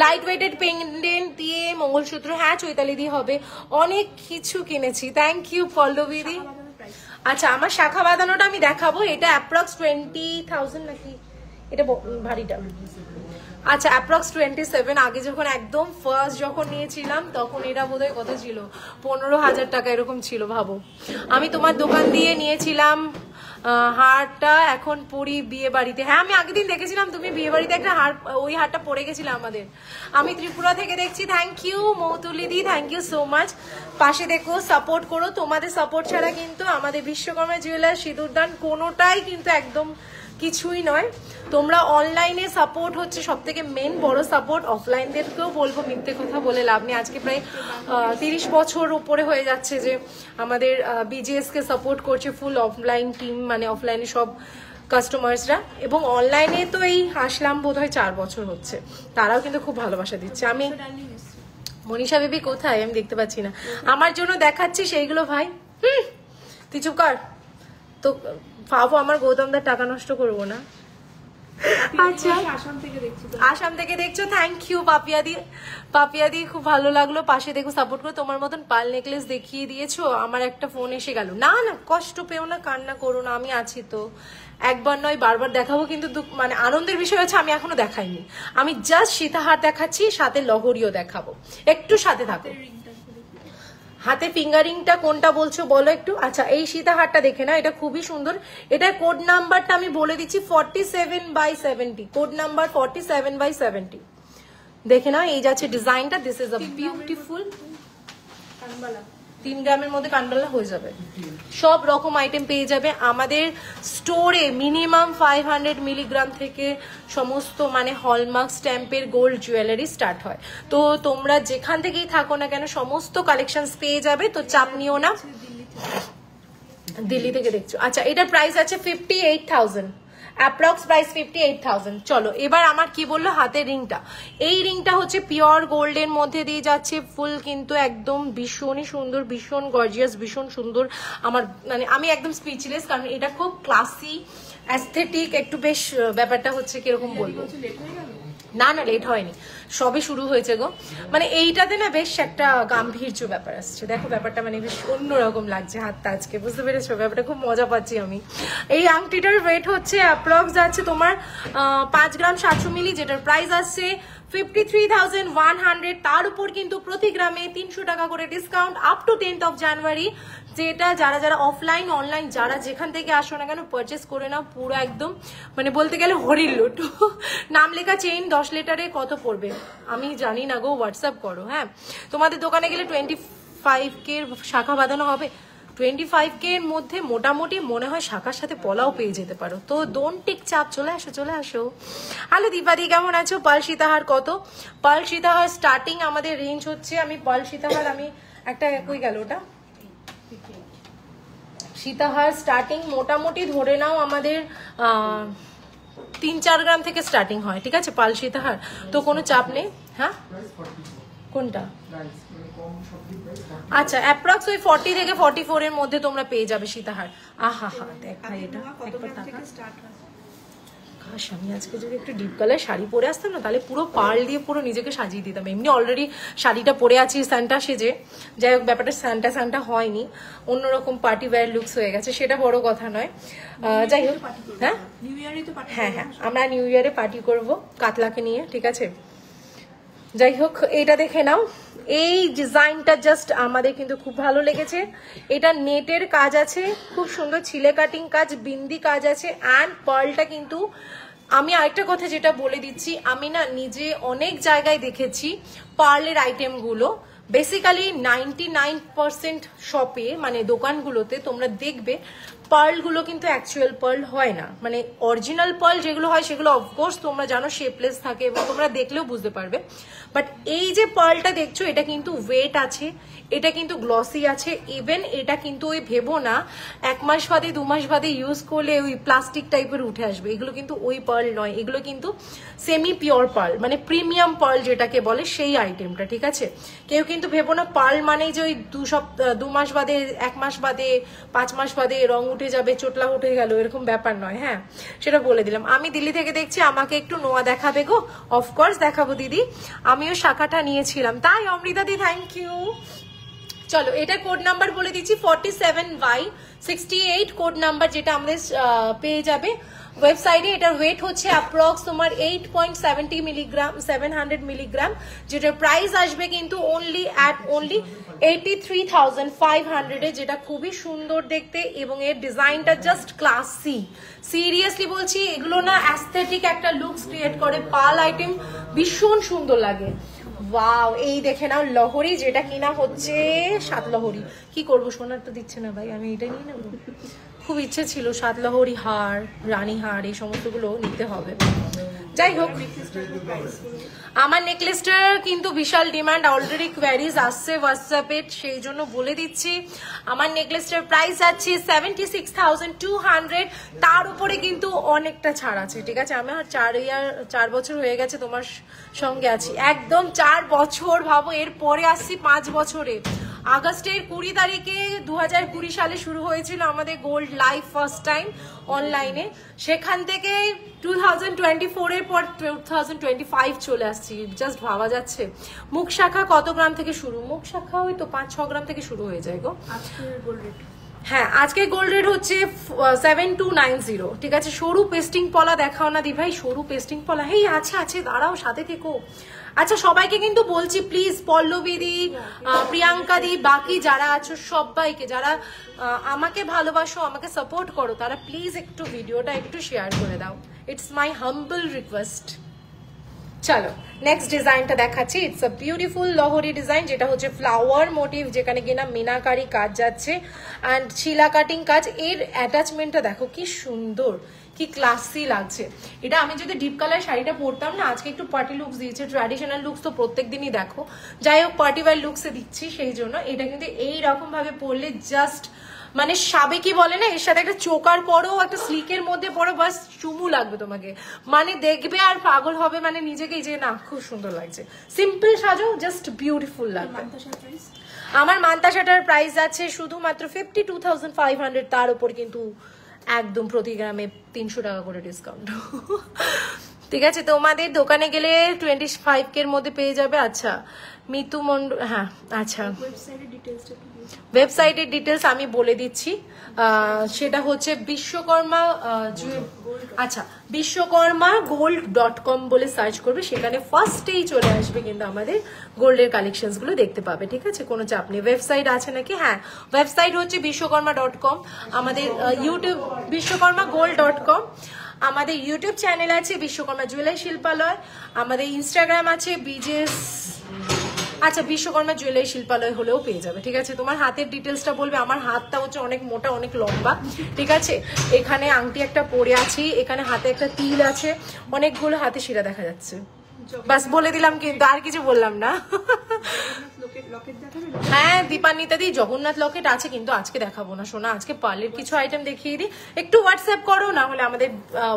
[SPEAKER 1] লাইট ওয়েটেড পেন্ডেন্ট দিয়ে মঙ্গলসূত্র, হ্যাঁ চৈতালি দিয়ে হবে, অনেক কিছু কিনেছি। থ্যাংক ইউ পল্লবী দি। আচ্ছা, আমার শাখা বাঁধানোটা আমি দেখাবো, এটা অ্যাপ্রক্স 20,000 নাকি, এটা ভারীটা। আচ্ছা, অ্যাপ্রক্স 27। আগে যখন একদম ফার্স্ট যখন নিয়েছিলাম তখন এটা বোধহয় কত ছিল, 15,000 টাকা এরকম ছিল, ভাবো। আমি তোমার দোকান দিয়ে নিয়েছিলাম হারটা এখন পরি বিয়ে বাড়িতে। হ্যাঁ আমি আগের দিন দেখেছিলাম তুমি বিয়ে বাড়িতে একটা হার, ওই হারটা পরে গেছিলাম আমাদের। আমি ত্রিপুরা থেকে দেখছি, থ্যাংক ইউ মৌতুলিদি, থ্যাংক ইউ সো মাচ। পাশে দেখো, সাপোর্ট করো, তোমাদের সাপোর্ট ছাড়া কিন্তু আমাদের বিশ্বকর্মা জুয়েলার্স সিঁদুরদান কোনোটাই কিন্তু একদম কিছুই নয়। তোমরা অনলাইনে সাপোর্ট হচ্ছে সব থেকে মেন বড় সাপোর্ট। অফলাইনদেরকেও বলবো, মিথ্যে কথা বলে লাভ নেই। আজকে প্রায় 30 বছর উপরে হয়ে যাচ্ছে যে আমাদের বিজিএস কে সাপোর্ট করছে ফুল অফলাইন টিম, মানে অফলাইনে সব কাস্টমার্সরা, এবং অনলাইনে তো এই আসলাম বোধহয় 4 বছর হচ্ছে, তারাও কিন্তু খুব ভালোবাসা দিচ্ছে। আমি মনীষা বেবি কোথায় আমি দেখতে পাচ্ছি না, আমার জন্য দেখাচ্ছি সেইগুলো ভাই। তুই চুপ কর তো, ফাফু আমার গৌতমদার টাকা নষ্ট করবো না। আচ্ছা আসাম থেকে দেখছো, থ্যাংক ইউ পাপিয়াদি। পাপিয়াদি খুব ভালো লাগলো, পাশে দেখো সাপোর্ট করো। তোমার মতন পাল নেকলেস দেখিয়ে দিয়েছো, আমার একটা ফোন এসে গেল। না না কষ্ট পেও না, কান্না করো না, আমি আছি তো। একবার নয় বারবার দেখাবো, কিন্তু মানে আনন্দের বিষয় হচ্ছে আমি এখনো দেখাইনি। আমি জাস্ট সীতাহার দেখাচ্ছি, সাথে লহরিও দেখাবো, একটু সাথে থাকো। হাতে ফিঙ্গারিংটা কোনটা বলছো বলো একটু। আচ্ছা এই সীতাহারটা দেখে না, এটা খুবই সুন্দর। এটার কোড নাম্বারটা আমি বলে দিচ্ছি 47/70, কোড নাম্বার 47/70। দেখে না, এই যাচ্ছে ডিজাইনটা। দিস ইজ আ বিউটিফুল 3 গ্রামের মধ্যে কানবালা হয়ে যাবে। সব রকম আইটেম পেয়ে যাবে আমাদের স্টোরে। মিনিমাম 500 মিলিগ্রাম থেকে সমস্ত মানে হলমার্ক স্ট্যাম্পের গোল্ড জুয়েলারি স্টার্ট হয়। তো তোমরা যেখান থেকেই থাকো না কেন সমস্ত কালেকশনস পেয়ে যাবে, তো চাপ নিও না। দিল্লি থেকে দেখছো, আচ্ছা এটার প্রাইস আছে 58,000, অ্যাপ্রক্স প্রাইস 58,000। চলো এবার আমার কি বললো হাতের রিংটা। এই রিংটা হচ্ছে পিওর গোল্ডের মধ্যে দিয়ে যাচ্ছে, ফুল কিন্তু একদম ভীষণই সুন্দর, ভীষণ গর্জিয়াস, ভীষণ সুন্দর। আমার মানে আমি একদম স্পিচলেস, কারণ এটা খুব ক্লাসি অ্যাস্থেটিক, একটু বেশ ব্যাপারটা হচ্ছে কিরকম বলবো। না না লেট হয়নি, সবে শুরু হয়েছে গো। মানে এইটাতে না বেশ একটা গাম্ভীর্য ব্যাপার আসছে, দেখো ব্যাপারটা মানে বেশ অন্যরকম লাগছে হাতটা আজকে, বুঝতে পেরেছো? ব্যাপারটা খুব মজা পাচ্ছি আমি। এই আংটিটার ওয়েট হচ্ছে অ্যাপ্রক্স যাচ্ছে তোমার 5 গ্রাম 700 মিলি, যেটার প্রাইস আসছে 53,100। তার উপর কিন্তু প্রতি গ্রামে 300 টাকা করে discount up to 10th of January। যেটা যারা যারা অফলাইন অনলাইন যারা যেখান থেকে আসো না কেন পারচেস করে নাও, পুরো একদম মানে বলতে গেলে হরির লুট। নাম লেখা চেইন 10 লিটারে কত পড়বে আমি জানি না গো, হোয়াটসঅ্যাপ করো। হ্যাঁ তোমাদের দোকানে গেলে 25K শাখা বাঁধানো হবে। 25K এর মধ্যে মোটামুটি মনে হয় শাখার সাথে পলাও পেয়ে যেতে পারো। তো ডোন্ট টেক চাপ, চলে আসো চলে আসো। হ্যালো দীপাদি কেমন আছো? পাল সীতাহার কত? পাল সীতাহার স্টার্টিং আমাদের রেঞ্জ হচ্ছে, আমি পাল সীতাহার আমি একটা কই গেল ওটা, সীতাহার স্টার্টিং মোটামুটি ধরে নাও আমাদের 3-4 গ্রাম থেকে স্টার্টিং হয়, ঠিক আছে পাল সীতাহার, তো কোনো চাপ নেই। হ্যাঁ কোনটা? আচ্ছা অ্যাপ্রক্স ওই 40 থেকে 44 এর মধ্যে তোমরা পেয়ে যাবে সীতাহার। আহা হা দেখা এটা একবার টাকা। কাশ আমি আজকে যদি একটু ডিপ কালার শাড়ি পরে আসতাম না, তাহলে পুরো পার্ল দিয়ে পুরো নিজেকে সাজিয়ে দিতাম। এমনি অলরেডি শাড়িটা পরে আছি স্যান্টা সেজে, যাই হোক ব্যাপারটা স্যান্টা হয়নি, অন্যরকম পার্টি ওয়্যার লুকস হয়ে গেছে, সেটা বড় কথা নয়। যাই হোক হ্যাঁ হ্যাঁ হ্যাঁ আমরা নিউ ইয়ারে পার্টি করব কাতলাকে নিয়ে, ঠিক আছে। যাই হোক এটা দেখে নাও, এই ডিজাইনটা জাস্ট আমাদের কিন্তু খুব ভালো লেগেছে। এটা নেটের কাজ আছে, খুব সুন্দর ছিলে কাটিং কাজ, বিন্দি কাজ আছে, অ্যান্ড পার্লটা কিন্তু আমি আরেকটা কথা যেটা বলে দিচ্ছি, আমি না নিজে অনেক জায়গায় দেখেছি পার্লের আইটেমগুলো বেসিক্যালি 99% শপে মানে দোকানগুলোতে তোমরা দেখবে পার্লগুলো কিন্তু অ্যাকচুয়াল পার্ল হয় না, মানে অরিজিনাল পার্ল যেগুলো হয় সেগুলো অফকোর্স তোমরা জানো শেপলেস থাকে এবং তোমরা দেখলেও বুঝতে পারবে। বাট এই যে পার্লটা দেখছো এটা কিন্তু ওয়েট আছে, এটা কিন্তু গ্লসি আছে, ইভেন এটা কিন্তু ওই ভেবো না 1 মাস বাদে 2 মাস বাদে ইউজ করলে ওই প্লাস্টিক টাইপের উঠে আসবে, এগুলো কিন্তু ওই পার্ল নয়, এগুলো কিন্তু সেমি পিওর পার্ল, মানে প্রিমিয়াম পার্ল যেটাকে বলে সেই আইটেমটা, ঠিক আছে। কেউ কিন্তু ভেবো না পার্ল মানেই যে ওই 2 মাস বাদে 1 মাস বাদে 5 মাস বাদে রং উঠে যাবে, চোটলা উঠে গেল, এরকম ব্যাপার নয়। হ্যাঁ সেটা বলে দিলাম। আমি দিল্লি থেকে দেখছি, আমাকে একটু নোয়া দেখাবে গো? অফকোর্স দেখাবো দিদি, আমিও শাখাটা নিয়েছিলাম। তাই অমৃতা দি থ্যাংক ইউ। চলো এটা কোড নাম্বার বলে দিচ্ছি 47/68 কোড নাম্বার, যেটা আমাদের পেয়ে যাবে ওয়েবসাইটে। এটার ওয়েট হচ্ছে অ্যাপ্রক্স তোমার 8.70 মিলিগ্রাম, 700 মিলিগ্রাম, যেটার প্রাইস আসবে কিন্তু অনলি 83,500 এ, যেটা খুবই সুন্দর দেখতে এবং এর ডিজাইনটা জাস্ট ক্লাসি। সিরিয়াসলি বলছি, এগুলো না অ্যাস্থেটিক একটা লুকস ক্রিয়েট করে, পাল আইটেম ভীষণ সুন্দর লাগে। ওয়াও, এই দেখে নাও লহরি, যেটা কিনা হচ্ছে 7 লহরি। কি করবো, সোনার তো দিচ্ছে না ভাই, আমি এটা নিয়ে নেবো। খুব ইচ্ছে ছিল 7 লহরি হার, রানী হার, এই সমস্তগুলো নিতে হবে। যাই হোক, আমার নেকলেসটার কিন্তু বিশাল ডিমান্ড, অলরেডি কোয়ারিজ আসছে হোয়াটসঅ্যাপে, সেই জন্য বলে দিচ্ছি আমার নেকলেসটার প্রাইস আছে 76,200। তার উপরে কিন্তু অনেকটা ছাড় আছে, ঠিক আছে। আমি 4 বছর হয়ে গেছে তোমার সঙ্গে আছি, একদম 4 বছর, ভাবো এরপরে আসছি 5 বছরে। আগস্টের 20 তারিখে 2020 সালে শুরু হয়েছিল আমাদের গোল্ড লাইভ ফার্স্ট টাইম অনলাইনে, সেখান থেকে 2024 এর পর 2025 চলে আসছি, জাস্ট ভাবা যাচ্ছে। মুখ শাখা কত গ্রাম থেকে শুরু? মুখ শাখা ওই তো 5-6 গ্রাম থেকে শুরু হয়ে যায় গো। হ্যাঁ, আজকে গোল্ড রেট হচ্ছে 7290, ঠিক আছে। সরু পেস্টিং পলা দেখাও না দি ভাই, সরু পেস্টিং পলা। হেই আছে, দাঁড়াও, সাথে থেকো। আচ্ছা, সবাইকে কিন্তু বলছি প্লিজ, পল্লবী দি, প্রিয়াঙ্কা দি, বাকি যারা আছো সবাইকে, যারা আমাকে ভালোবাসো, আমাকে সাপোর্ট করো, তারা প্লিজ একটু ভিডিওটা একটু শেয়ার করে দাও। It's my humble request. চলো নেক্সট ডিজাইনটা দেখাচ্ছি। ইটস আ বিউটিফুল লহরি ডিজাইন, যেটা হচ্ছে ফ্লাওয়ার মোটিভ, যেখানে কিনা মিনাকারি কাজ যাচ্ছে অ্যান্ড শিলা কাটিং কাজ। এর অ্যাটাচমেন্টটা দেখো কি সুন্দর, কি ক্লাসি লাগছে। এটা আমি যদি ডিপ কালার শাড়িটা পরতাম না, আজকে একটু পার্টি লুকস দিয়েছে, ট্র্যাডিশনাল লুকস তো প্রত্যেক দিনই দেখো, যাই হোক পার্টি ওয়্যার লুকসে দিচ্ছি, সেই জন্য এটা কিন্তু এইরকম ভাবে পরলে জাস্ট মানে সাবেকি বলে না, এর সাথে একটা চোকার পরো, একটা স্লিকের মধ্যে পরো, বাস চুমু লাগবে তোমাকে, মানে দেখবে আর পাগল হবে, মানে নিজেকেই যে না খুব সুন্দর লাগছে। সিম্পল সাজো, জাস্ট বিউটিফুল লাগবে। আমার মান্তাসাটার প্রাইস আছে শুধুমাত্র 52,500, তার উপর কিন্তু একদম প্রতি গ্রামে 300 টাকা করে ডিসকাউন্ট। ঠিক আছে, তোমাদের দোকানে গেলে 25K এর মধ্যে পেয়ে যাবে। আচ্ছা, মিতু মন্ডল, হ্যাঁ আচ্ছা, ওয়েবসাইটের ডিটেলস আমি বলে দিচ্ছি। সেটা হচ্ছে বিশ্বকর্মা, আচ্ছা বিশ্বকর্মা gold.com বলে সার্চ করবে, সেখানে ফার্স্টেই চলে আসবে কিন্তু আমাদের গোল্ডের কালেকশনস গুলো দেখতে পাবে, ঠিক আছে, কোনো চাপ নেই। ওয়েবসাইট আছে নাকি? হ্যাঁ, ওয়েবসাইট হচ্ছে বিশ্বকর্মা.com, আমাদের ইউটিউব বিশ্বকর্মা gold.com, আমাদের ইউটিউব চ্যানেল আছে বিশ্বকর্মা জুয়েলারি শিল্পালয়, আমাদের ইনস্টাগ্রাম আছে বিজেস, আচ্ছা বিশ্বকর্মা জুয়েলারি শিল্পালয় হলেও পেয়ে যাবে, ঠিক আছে। তোমার হাতের ডিটেলসটা বলবে। আমার হাতটা হচ্ছে অনেক মোটা, অনেক লম্বা, ঠিক আছে। এখানে আংটি একটা পরে আছি, এখানে হাতে একটা তিল আছে, অনেকগুলো হাতে শিরা দেখা যাচ্ছে, বাস বলে দিলাম, কিন্তু আর কিছু বললাম না। হ্যাঁ, দীপান্বিতা দি জগন্নাথ লকেট আছে, কিন্তু আজকে দেখাবো না সোনা, আজকে পার্লের কিছু আইটেম দেখিয়ে দিই। একটু হোয়াটসঅ্যাপ করো, না হলে আমাদের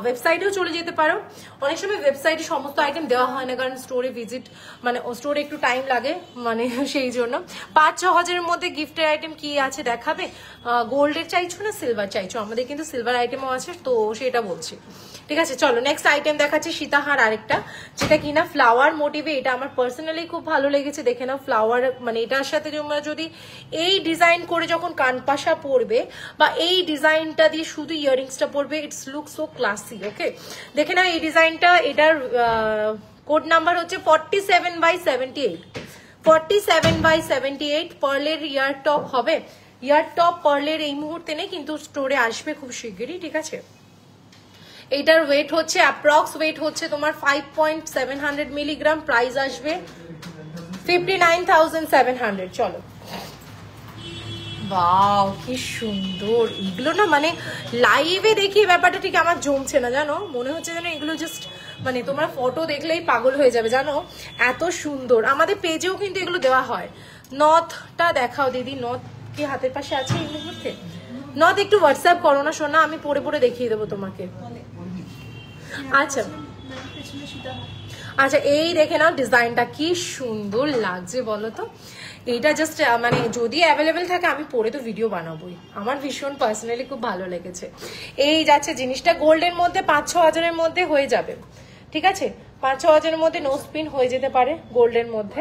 [SPEAKER 1] ওয়েবসাইটেও চলে যেতে পারো। অনেক সময় ওয়েবসাইটে সমস্ত আইটেম দেওয়া হয় না, কারণ স্টোরে ভিজিট মানে স্টোরে একটু টাইম লাগে, মানে সেই জন্য। 5-6 হাজারের মধ্যে গিফটের আইটেম কি আছে দেখাবে? গোল্ডের চাইছো না সিলভার চাইছো? আমাদের কিন্তু সিলভার আইটেমও আছে, তো সেটা বলছি, ঠিক আছে। চলো নেক্সট আইটেম দেখাচ্ছি, সীতাহার আরেকটা, যেটা কিনা ফ্লাওয়ার মোটিভে। এটা আমার পার্সোনালি খুব ভালো লেগেছে, দেখে নাও ফ্লাওয়ার, মানে এটার সাথে তোমরা যদি এই ডিজাইন করে যখন কানপাশা পরবে বা এই ডিজাইনটা দিয়ে শুধু ইয়ারিংসটা পরবে, ইটস লুক সো ক্লাসি। ওকে, দেখে নাও এই ডিজাইনটা, এটার কোড নাম্বার হচ্ছে 47/78, 47/78। পার্লের ইয়ার টপ হবে, ইয়ার টপ পার্লের এই মুহূর্তে নেই, কিন্তু স্টোরে আসবে খুব শিগগিরই, ঠিক আছে। এইটার ওয়েট হচ্ছে অ্যাপ্রক্স ওয়েট হচ্ছে তোমার 5.700 মিলিগ্রাম, প্রাইস আসবে 59,700। চলো, বাও কি সুন্দর এগুলো না, মানে লাইভে দেখি ব্যাপারটা ঠিক আমার জমছে না, জানো, মনে হচ্ছে যেন এগুলো জাস্ট মানে তোমরা ফটো দেখলেই পাগল হয়ে যাবে, জানো এত সুন্দর। আমাদের পেজেও কিন্তু এগুলো দেওয়া হয়। নথটা দেখাও দিদি, নথ কি হাতের পাশে আছে এই মুহূর্তে? নথ একটু হোয়াটসঅ্যাপ করো না সোনা, আমি পরে পরে দেখিয়ে দেবো তোমাকে। আচ্ছা আচ্ছা, এই দেখে নাও ডিজাইনটা কি সুন্দর লাগছে বলো তো। এইটা জাস্ট মানে যদি অ্যাভেলেবেল থাকে আমি পরে তো ভিডিও বানাবোই, আমার ভীষণ পার্সোনালি খুব ভালো লেগেছে। এই যাচ্ছে জিনিসটা গোল্ডের মধ্যে 5-6 হাজারের মধ্যে হয়ে যাবে, ঠিক আছে, 5-6 হাজারের মধ্যে নো স্পিন হয়ে যেতে পারে গোল্ডের মধ্যে।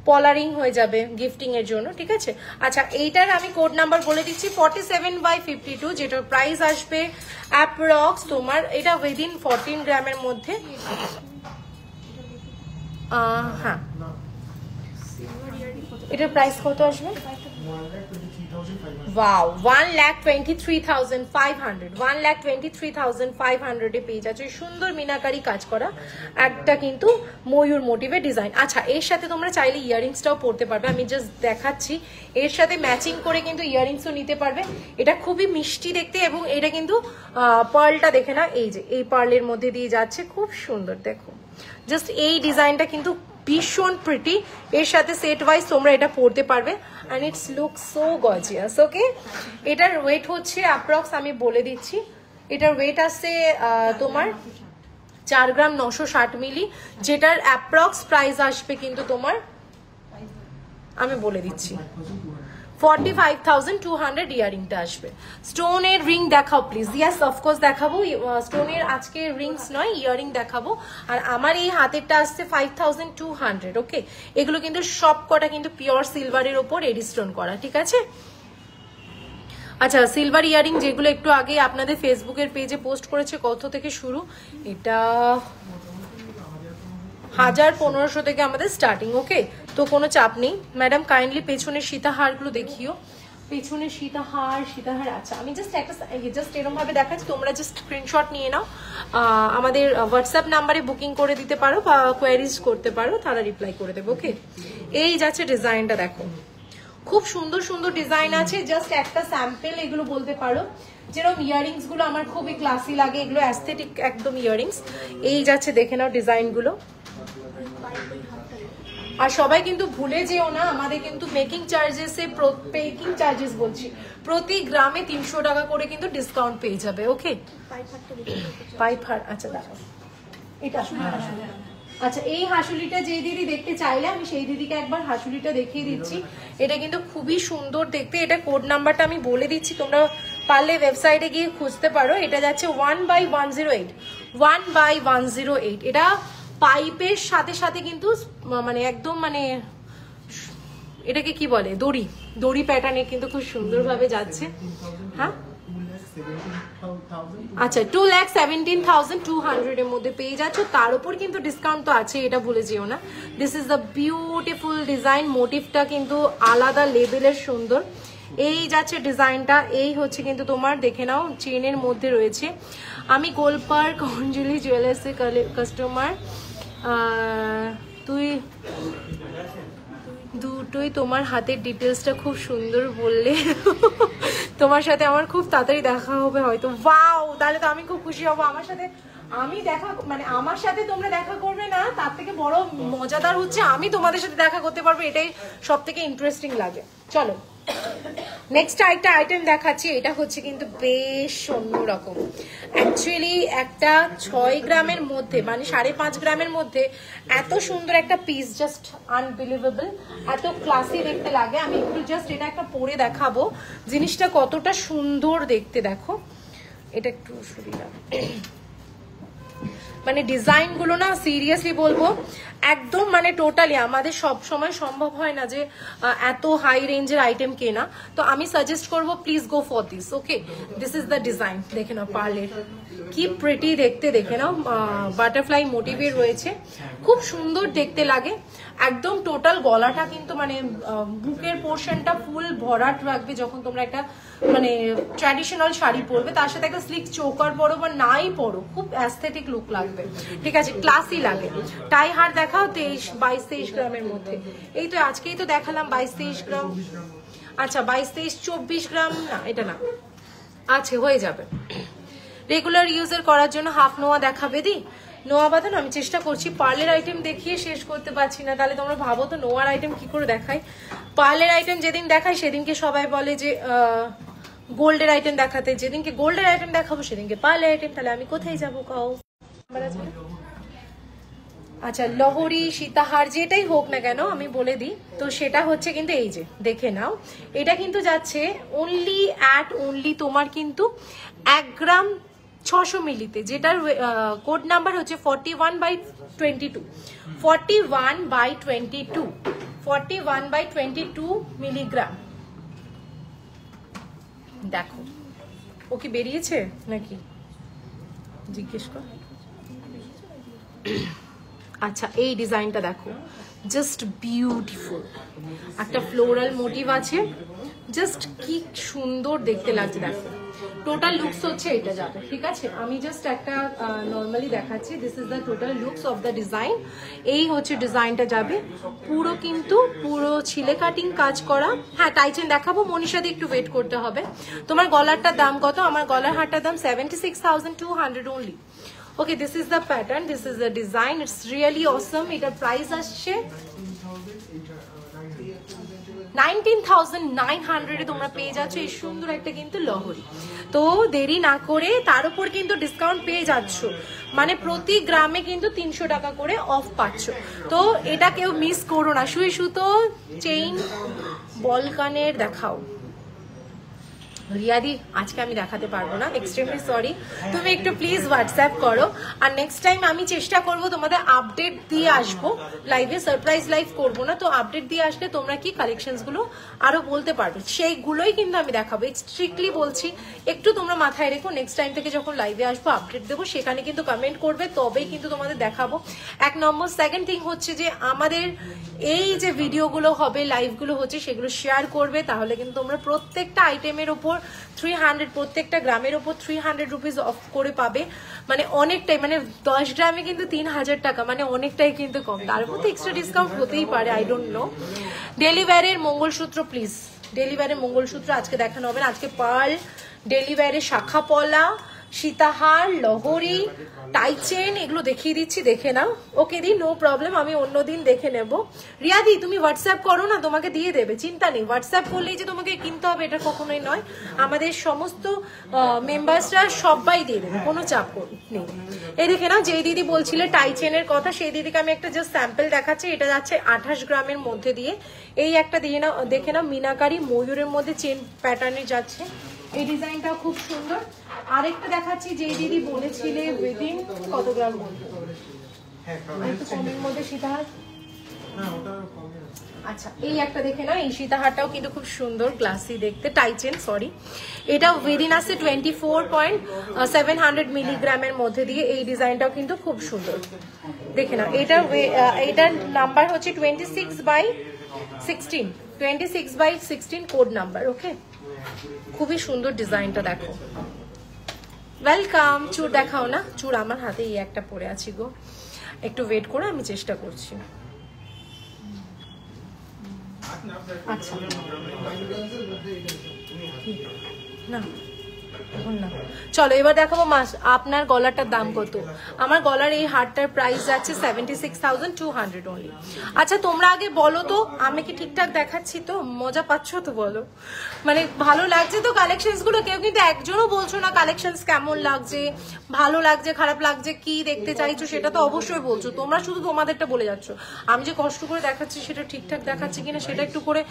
[SPEAKER 1] পলারিং হয়ে যাবে গিফটিং এর জন্য, ঠিক আছে। আচ্ছা এইটার আমি কোড নাম্বার বলে দিচ্ছি 47/52, যেটার প্রাইস আসবে অ্যাপ্রক্স তোমার এটা উইদিন 14 গ্রামের মধ্যে। হ্যাঁ এটার প্রাইস কত আসবে? ওয়াও 1,23,500, 1,23,500 এ পেয়ে যাচ্ছে সুন্দর মিনাকারি কাজ করা একটা কিন্তু ময়ূর মোটিভের ডিজাইন। আচ্ছা এর সাথে তোমরা চাইলে ইয়াররিংসটাও পরতে পারবে, আমি জাস্ট দেখাচ্ছি। এর সাথে ম্যাচিং করে কিন্তু ইয়াররিংসও নিতে পারবে। এটা খুবই মিষ্টি দেখতে এবং এটা কিন্তু পার্লটা দেখে না, এই যে এই পার্লের মধ্যে দিয়ে যাচ্ছে, খুব সুন্দর। দেখো জাস্ট এই ডিজাইনটা কিন্তু ভীষণ প্রিটি। এর সাথে সেট ওয়াইজ তোমরা এটা পরতে পারবে and it's look so gorgeous. Okay এটার ওয়েট হচ্ছে অ্যাপ্রক্স আমি বলে দিচ্ছি, এটার ওয়েট আসছে তোমার 4 গ্রাম 960 মিলি, যেটার অ্যাপ্রক্স প্রাইস আসবে কিন্তু তোমার আমি বলে দিচ্ছি 45,200 ইয়ারিংটা আসবে। স্টোনের রিং দেখাও প্লিজ। ইয়াস অফকোর্স দেখাবো, স্টোনের আজকে রিংস নয় ইয়ারিং দেখাবো। আর আমার এই হাতেরটা আসছে 5,200। ওকে এগুলো কিন্তু সব কটা কিন্তু পিওর সিলভারের ওপর এডি স্টোন করা, ঠিক আছে। আচ্ছা সিলভার ইয়ারিং যেগুলো একটু আগে আপনাদের ফেসবুকের পেজে পোস্ট করেছে, কত থেকে শুরু? এটা 1,500 থেকে আমাদের স্টার্টিং। ওকে তো কোনো চাপ নেই। ম্যাডাম কাইন্ডলি পেছনের সীতাহারগুলো দেখিও, পেছনের সীতাহার। আচ্ছা আমি জাস্ট এরকম ভাবে দেখাচ্ছি, তোমরা জাস্ট স্ক্রিনশট নিয়ে নাও, আমাদের হোয়াটসঅ্যাপ নাম্বারে বুকিং করে দিতে পারো বা কোয়ারিজ করতে পারো, তারা রিপ্লাই করে দেবে। ওকে এই যাচ্ছে ডিজাইনটা, দেখো খুব সুন্দর সুন্দর ডিজাইন আছে। জাস্ট একটা স্যাম্পল এগুলো বলতে পারো, যেরকম ইয়ারিংস গুলো আমার খুবই ক্লাসি লাগে, এগুলো অ্যাস্থেটিক একদম ইয়ারিংস। এই যাচ্ছে দেখে নাও ডিজাইন গুলো। আর সবাই কিন্তু ভুলে যেও না, আমাদের কিন্তু মেকিং চার্জেস বলছি, প্রতি গ্রামে 300 টাকা করে কিন্তু ডিসকাউন্ট পেয়ে যাবে। ওকে পাইপ। আচ্ছা দেখো এটা আচ্ছা এই হাসুলিটা যে দিদি দেখতে চাইলে আমি সেই দিদিকে একবার হাসুলিটা দেখিয়ে দিচ্ছি। এটা কিন্তু খুবই সুন্দর দেখতে। এটা কোড নাম্বারটা আমি বলে দিচ্ছি, তোমরা পারলে ওয়েবসাইটে গিয়ে খুঁজতে পারো। এটা যাচ্ছে 1/108, 1/108। এটা পাইপের সাথে সাথে কিন্তু মানে একদম মানে এটাকে কি বলে, দড়ি প্যাটার্নে কিন্তু খুব সুন্দরভাবে যাচ্ছে। হ্যাঁ আচ্ছা 2,17,200 এর মধ্যে পেয়ে যাচ্ছ, তার উপর কিন্তু ডিসকাউন্ট তো আছে, এটা ভুলে যেও না। This is the beautiful design, মোটিভটা কিন্তু আলাদা লেভেলের সুন্দর। এই যাচ্ছে ডিজাইনটা, এই হচ্ছে কিন্তু তোমার দেখে নাও চেনের মধ্যে রয়েছে। আমি গোলপার্ক অঞ্জলি জুয়েলার্সের কাস্টমার, দুটোই তোমার হাতের ডিটেলসটা খুব সুন্দর বললে, তোমার সাথে আমার খুব তাড়াতাড়ি দেখা হবে হয়তো। ওয়াও তাহলে তো আমি খুব খুশি হব। আমার সাথে তোমরা দেখা করবে না, তার থেকে বড় মজাদার হচ্ছে আমি তোমাদের সাথে দেখা করতে পারবো, এটাই সব থেকে ইন্টারেস্টিং লাগে। চলো নেক্সট আরেকটা আইটেম দেখাচ্ছি। এটা হচ্ছে কিন্তু বেশ অন্যরকম। অ্যাকচুয়ালি একটা 6 গ্রামের মধ্যে মানে 5.5 গ্রামের মধ্যে এত সুন্দর একটা পিস, জাস্ট আনবিলিভেবল, এত ক্লাসি দেখতে লাগে। আমি একটু জাস্ট এটা একটা পরে দেখাবো জিনিসটা কতটা সুন্দর দেখতে। দেখো এটা একটু সুবিধা, মানে ডিজাইন গুলো না সিরিয়াসলি বলবো একদম মানে টোটালি আমাদের সব সময় সম্ভব হয় না যে এত হাই রেঞ্জের আইটেম কেনা, তো আমি সাজেস্ট করব please go for this. Okay this is the design, দেখে নাও পার্লের কি প্রিটি দেখতে, দেখে নাও বাটারফ্লাই মোটিভের রয়েছে, খুব সুন্দর দেখতে লাগে। একদম টোটাল গলাটা কিন্তু মানে বুকের পোর্শনটা ফুল ভরাট রাখবে যখন তোমরা একটা মানে ট্র্যাডিশনাল শাড়ি পরবে, তার সাথে একটা স্লিক চোকার পরো বা নাই পরো, খুব অ্যাস্থেটিক লুক লাগবে, ঠিক আছে, ক্লাসি লাগে। টাই হার দেখাও 22-23 গ্রামের মধ্যে। এই তো আজকেই তো দেখালাম 22-23 গ্রাম। আচ্ছা 22-23-24 গ্রাম না, এটা না, আছে হয়ে যাবে। রেগুলার ইউজের করার জন্য হাফ নোয়া দেখাবে দি, নোয়া বাঁধানো আমি চেষ্টা করছি। পার্লের আইটেম দেখিয়ে শেষ করতে পারছি না, তাহলে তোমরা ভাবো তো নোয়ার আইটেম কি করে দেখাই। পার্লের আইটেম যেদিন দেখাই সেদিনকে সবাই বলে যে গোল্ডের আইটেম দেখাতে, যেদিনকে গোল্ডের আইটেম দেখাবো সেদিনকে পার্লের আইটেম, তাহলে আমি কোথায় যাবো কাও। আচ্ছা লহরি সীতাহার যেটাই হোক না কেন আমি বলে দিই, তো সেটা হচ্ছে কিন্তু এই যে দেখে নাও, এটা কিন্তু যাচ্ছে অনলি তোমার কিন্তু 1 গ্রাম 600 মিলিতে, যেটার কোড নাম্বার হচ্ছে 41/22, 41/22, 41/22 মিলিগ্রাম। দেখো ও কি বেরিয়েছে নাকি জিজ্ঞেস কর। আচ্ছা এই ডিজাইনটা দেখো, জাস্ট বিউটিফুল, একটা ফ্লোরাল মোটিভ আছে, জাস্ট কি সুন্দর দেখতে লাগছে। দেখো টোটাল লুকস হচ্ছে এটা যাবে, ঠিক আছে? আমি জাস্ট একটা নর্মালি দেখাচ্ছি। This is the total looks of the design. এই হচ্ছে ডিজাইনটা যাবে পুরো, কিন্তু পুরো ছিলে কাটিং কাজ করা। হ্যাঁ টাইচেন দেখাবো, মনীষাদি একটু ওয়েট করতে হবে। তোমার গলারটার দাম কত? আমার গলার হারটার দাম 76,200 only. Okay, this is the pattern, this is the design, it's really awesome. এটার প্রাইস আসছে 19,900 তোমরা পেয়ে যাচ্ছ এই সুন্দর একটা কিন্তু লহরি। তো দেরি না করে তার উপর কিন্তু ডিসকাউন্ট পেয়ে যাচ্ছ, মানে প্রতি গ্রামে কিন্তু 300 টাকা করে অফ পাচ্ছ। তো এটা কেউ মিস করো না। সুই সুতো চেইন বলকানের দেখাও। রিয়াদি আজকে আমি দেখাতে পারবো না, এক্সট্রিমলি সরি, তুমি একটু প্লিজ হোয়াটসঅ্যাপ করো। আর নেক্সট টাইম আমি চেষ্টা করব তোমাদের আপডেট দিয়ে আসবো লাইভে, সারপ্রাইজ লাইভ করবো না। তো আপডেট দিয়ে আসলে তোমরা কি কালেকশনস গুলো আরো বলতে পারবে, সেইগুলোই কিন্তু আমি দেখাবো। স্ট্রিক্টলি বলছি, একটু তোমরা মাথায় রেখো, নেক্সট টাইম থেকে যখন লাইভে আসবো আপডেট দেবো, সেখানে কিন্তু কমেন্ট করবে, তবেই কিন্তু তোমাদের দেখাবো। এক নম্বর। সেকেন্ড থিং হচ্ছে যে আমাদের এই যে ভিডিওগুলো হবে, লাইভগুলো হচ্ছে, সেগুলো শেয়ার করবে, তাহলে কিন্তু তোমরা প্রত্যেকটা আইটেমের ওপর 300, প্রত্যেকটা গ্রামের ওপর 300 রুপিস অফ করে পাবে। মানে অনেকটাই, মানে 10 গ্রামে কিন্তু 3000 টাকা, মানে অনেকটাই কিন্তু কম। তার উপর তো এক্সট্রা ডিসকাউন্ট হতেই পারে, আই ডোন্ট নো। ডেলিভারের মঙ্গলসূত্র প্লিজ, ডেলিভারের মঙ্গলসূত্র আজকে দেখানো হবে না। আজকে পার্ল, ডেলিভারের শাখা পলা, সীতাহার, লহরি, টাইচেন, এগুলো দেখিয়ে দিচ্ছি, দেখে নাও। ওকে দি, নো প্রবলেম, আমি অন্যদিন দেখে নেব। রিয়াদি তুমি হোয়াটসঅ্যাপ করো না, তোমাকে দিয়ে দেবে, চিন্তা নেই। হোয়াটসঅ্যাপ করলেই যে তোমাকে কিনতে হবে এটা কখনোই নয়, আমাদের সমস্ত মেম্বার্সরা সবাই দিয়ে দেবে, কোনো চাপ নেই। এই দেখে নাও, যেই দিদি বলছিলে টাইচেনের কথা, সেই দিদিকে আমি একটা জাস্ট স্যাম্পল দেখাচ্ছি। এটা যাচ্ছে 28 গ্রামের মধ্যে দিয়ে। এই একটা দিয়ে নাও, দেখে নাও, মিনাকারি ময়ূরের মধ্যে চেন প্যাটার্নে যাচ্ছে, এই ডিজাইনটাও খুব সুন্দর। আরেকটা দেখাচ্ছি, যে দিদি বলেছিলে উইদিন কত গ্রাম মধ্যে, একটু কমের মধ্যে সীতাহার। আচ্ছা এই একটা দেখে না, এই সীতাহারটাও কিন্তু খুব সুন্দর, ক্লাসি দেখতে, টাইচেন সরি। এটা উইদিন আছে 24.700 মিলিগ্রামের মধ্যে দিয়ে। এই ডিজাইনটাও কিন্তু খুব সুন্দর, দেখে না। এটার নাম্বার হচ্ছে 26/16, 26/16 কোড নাম্বার। ওকে, খুবই সুন্দর ডিজাইনটা, দেখো। ওয়েলকাম। চুর দেখাও না, চুর আমার হাতে এই একটা পরে আছি গো, একটু ওয়েট করে আমি চেষ্টা করছি। আচ্ছা না এখন না, চলো এবার দেখাবো আপনার গলাটার দাম কত। আমার গলার এই হারটার প্রাইস যাচ্ছে 76,200 অনলি। আচ্ছা তোমরা আগে বলো তো, আমি কি ঠিকঠাক দেখাচ্ছি তো? মজা পাচ্ছ তো বলো, মানে ভালো লাগছে তো কালেকশনস গুলো? কেউ কিন্তু একজনও বলছো না কালেকশনস কেমন লাগছে, ভালো লাগছে, খারাপ লাগছে, কি দেখতে চাইছো সেটা তো অবশ্যই বলছো। তোমরা শুধু তোমাদেরটা বলে যাচ্ছ, আমি যে কষ্ট করে দেখাচ্ছি সেটা ঠিকঠাক দেখাচ্ছি কিনা সেটা একটু করে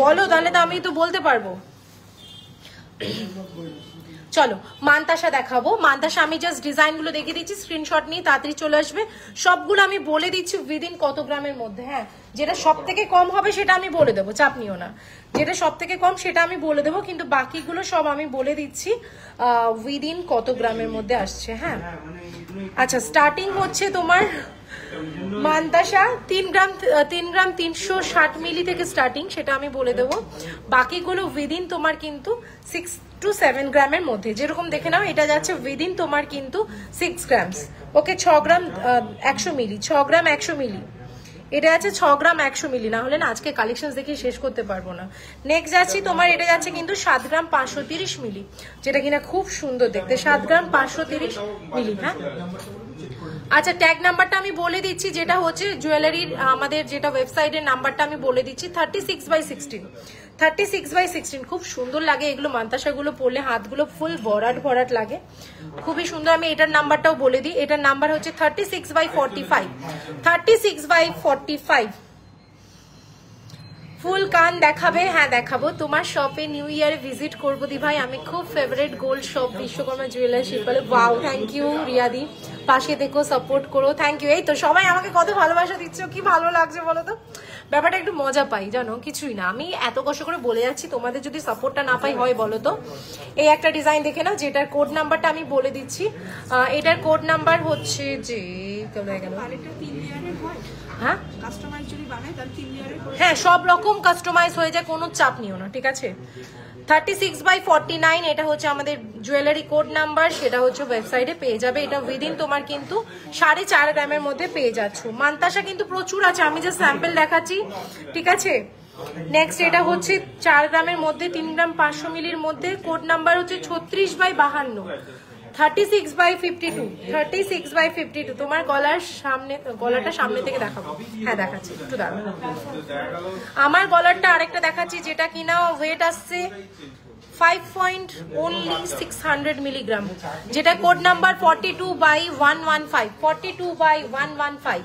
[SPEAKER 1] বলো, তাহলে তো আমি তো বলতে পারবো। চলো মানতাসা দেখাবো। মানতাসা আমি জাস্ট ডিজাইন গুলো দেখিয়ে দিচ্ছি, স্ক্রিনশট নিয়ে তাড়াতাড়ি চলে আসবে। সবগুলো আমি বলে দিচ্ছি উইদিন কত গ্রামের মধ্যে। হ্যাঁ, যেটা সব থেকে কম হবে সেটা আমি বলে দেবো, চাপ নিও না। যেটা সব থেকে কম সেটা আমি বলে দেবো, কিন্তু বাকিগুলো সব আমি বলে দিচ্ছি উইদিন কত গ্রামের মধ্যে আসছে। হ্যাঁ আচ্ছা, স্টার্টিং হচ্ছে তোমার মানতাসা 3 গ্রাম 360 মিলি থেকে স্টার্টিং, সেটা আমি বলে দেবো। বাকিগুলো উইদিন তোমার কিন্তু 6 to 7 গ্রামের মধ্যে। যেরকম দেখে নাও, এটা যাচ্ছে উইদিন তোমার কিন্তু 6 গ্রামস। ওকে, 6 গ্রাম 100 মিলি, 6 গ্রাম 100 মিলি, এটা আছে 6 গ্রাম 100 মিলি। না হলে না আজকে কালেকশন দেখে শেষ করতে পারবো না। নেক্সট যাচ্ছি তোমার, এটা যাচ্ছে কিন্তু 7 গ্রাম 530 মিলি, যেটা কিনা খুব সুন্দর দেখতে, 7 গ্রাম 530 মিলি। হ্যাঁ আচ্ছা, ট্যাগ নাম্বারটা আমি বলে দিচ্ছি, যেটা হচ্ছে জুয়েলারির আমাদের যেটা ওয়েবসাইটের নাম্বারটা আমি বলে দিচ্ছি, 36/16, 36/16। খুব সুন্দর লাগে এগুলো, মানতাসাগুলো পরলে হাতগুলো ফুল ভরাট ভরাট লাগে, খুবই সুন্দর। আমি এটার নাম্বারটাও বলে দিই, এটার নাম্বার হচ্ছে 36/45, 36/45। ফুল কান দেখাবে? হ্যাঁ দেখাবো। তোমার শপে নিউ ইয়ারে ভিজিট করবো দি ভাই, আমি খুব favourite gold shop Vishwakarma jewellers Shilpalaya. Wow, thank you রিয়াদি। পাশে দেখো, সাপোর্ট করো। Thank you. এই তো সবাই আমাকে কত ভালোবাসা দিচ্ছ, কি ভালো লাগছে বলো তো। ব্যাপারটা একটু মজা পাই জানো, কিছুই না, আমি এত কষ্ট করে বলে যাচ্ছি, তোমাদের যদি সাপোর্টটা না পাই হয় বলো তো। এই একটা ডিজাইন দেখে নাও, যেটার কোড নাম্বারটা আমি বলে দিচ্ছি। এটার কোড নাম্বার হচ্ছে যে হ্যাঁ হ্যাঁ, সব রকম কাস্টমাইজ হয়ে যায়, কোনো চাপ নিও না, ঠিক আছে। 36/49 এটা হচ্ছে আমাদের জুয়েলারি কোড নাম্বার, সেটা হচ্ছে ওয়েবসাইটে পেয়ে যাবে। এটা উইদিন তোমার কিন্তু 4.5 গ্রামের মধ্যে পেয়ে যাচ্ছ। মান্তাসা কিন্তু প্রচুর আছে, আমি যে স্যাম্পল দেখাচ্ছি, ঠিক আছে। নেক্সট এটা হচ্ছে 4 গ্রামের মধ্যে, 3 গ্রাম 500 মিলির মধ্যে, কোড নাম্বার হচ্ছে 36/52, 36/52, 36/52। তোমার গলার সামনে, গলাটা সামনে থেকে দেখাবো, হ্যাঁ দেখাচ্ছি, একটু দাঁড়াও। আমার গলারটা আরেকটা দেখাচ্ছি, যেটা কিনা ওয়েট আসছে 5.600 মিলিগ্রাম, যেটা কোড নাম্বার 42/115, 42/115,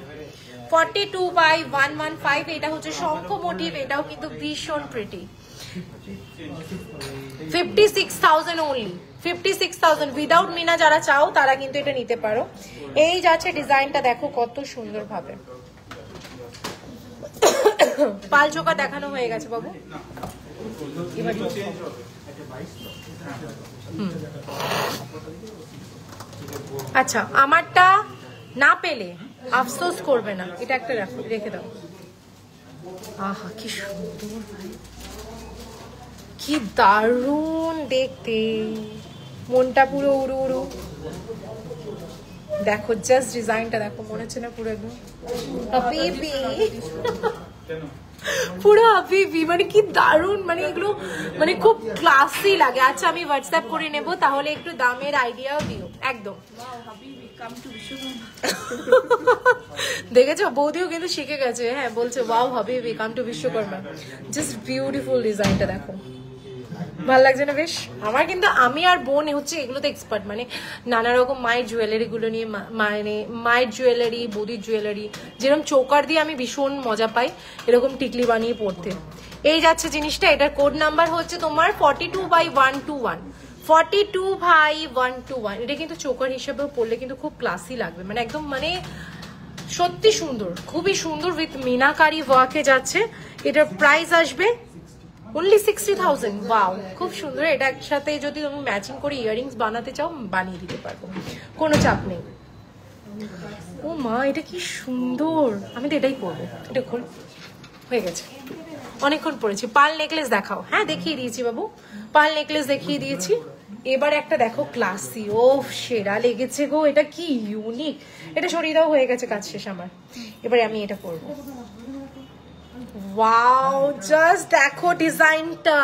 [SPEAKER 1] 42/115। এটা হচ্ছে শঙ্খ মোটিভ, এটাও কিন্তু ভীষণ প্রিটি। 56,000 অনলি, 56,000 উইদাউট মিনা যারা চাও তারা কিন্তু এটা নিতে পারো। এই যাচ্ছে ডিজাইনটা, দেখো কত সুন্দর ভাবে। পাল চোখা দেখানো হয়ে গেছে বাবু। আচ্ছা, আমারটা না পেলে আফসোস করবে না, এটা একটা রেখে দাও। আহা কি সুন্দর ভাই, কি দারুণ দেখতে, মনটা পুরো উড়ু উড়ু। দেখো জাস্ট ডিজাইনটা দেখো, মনে হচ্ছে না পুরো একদম হাবিবি, পুরো হাবিবি, মানে কি দারুণ, মানে এগুলো মানে খুব ক্লাসি লাগে। আচ্ছা আমি হোয়াটসঅ্যাপ করে নেব, তাহলে একটু দামের আইডিয়াও দিও। একদম দেখেছো, বৌদিও কিন্তু শিখে গেছে, হ্যাঁ বলছে ওয়াও হাবিবি come to Vishwakarma. Just beautiful ডিজাইনটা দেখো, ভালো লাগছে না বেশ। আমার কিন্তু, আমি আর বোন হচ্ছে এগুলোতে এক্সপার্ট, মানে নানা রকম মায়ের জুয়েলারি গুলো নিয়ে, মানে মায়ের জুয়েলারি, বৌদির জুয়েলারি, যেরকম চৌকার দিয়ে আমি ভীষণ মজা পাই এরকম টিকলি বানিয়ে পড়তে। এই যাচ্ছে জিনিসটা, এটার কোড নাম্বার হচ্ছে তোমার 42/121, 42/121। এটা কিন্তু চৌকার হিসেবেও পড়লে কিন্তু খুব ক্লাসি লাগবে, মানে একদম মানে সত্যি সুন্দর, খুবই সুন্দর, উইথ মিনাকারি ওয়ার্কে যাচ্ছে। এটার প্রাইস আসবে only 60,000। ওয়াও খুব সুন্দর। এটা একসাথে যদি তুমি ম্যাচিং করে ইয়াররিংস বানাতে চাও বানিয়ে দিতে পারবো, কোনো চাপ নেই। ও মা এটা কি সুন্দর, আমি তো এটাই পরবো। এটা খোল, হয়ে গেছে, অনেকক্ষণ পরেছি। পার্ল নেকলেস দেখাও, হ্যাঁ দেখিয়ে দিয়েছি বাবু, পার্ল নেকলেস দেখিয়ে দিয়েছি। এবার একটা দেখো ক্লাসি, ও সেরা লেগেছে গো, এটা কি ইউনিক। এটা সরিয়ে দাও, হয়ে গেছে কাজ শেষ আমার। এবারে আমি এটা পরবো। ওয়াও জাস্ট দেখো ডিজাইনটা,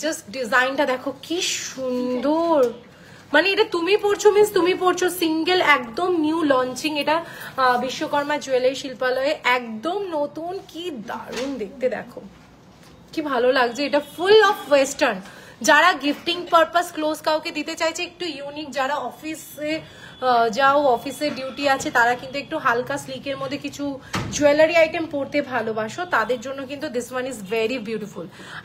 [SPEAKER 1] জাস্ট ডিজাইনটা দেখো কি সুন্দর। মানে এটা তুমি পড়ছো মিন্স তুমি পড়ছো সিঙ্গেল, একদম নিউ লঞ্চিং। এটা বিশ্বকর্মা জুয়েলারি শিল্পালয়ে একদম নতুন, কি দারুণ দেখতে, দেখো কি ভালো লাগছে। এটা ফুল অফ ওয়েস্টার্ন, যারা গিফটিং পারপাস ক্লোজ কাউকে দিতে চাইছে একটু ইউনিক, যারা অফিসে যাও, অফিসে ডিউটি আছে, তারা কিন্তু একটু হালকা স্লিকের মধ্যে কিছু জুয়েলারি আইটেম পরতে ভালোবাসো, তাদের জন্য কিন্তু this one is very beautiful.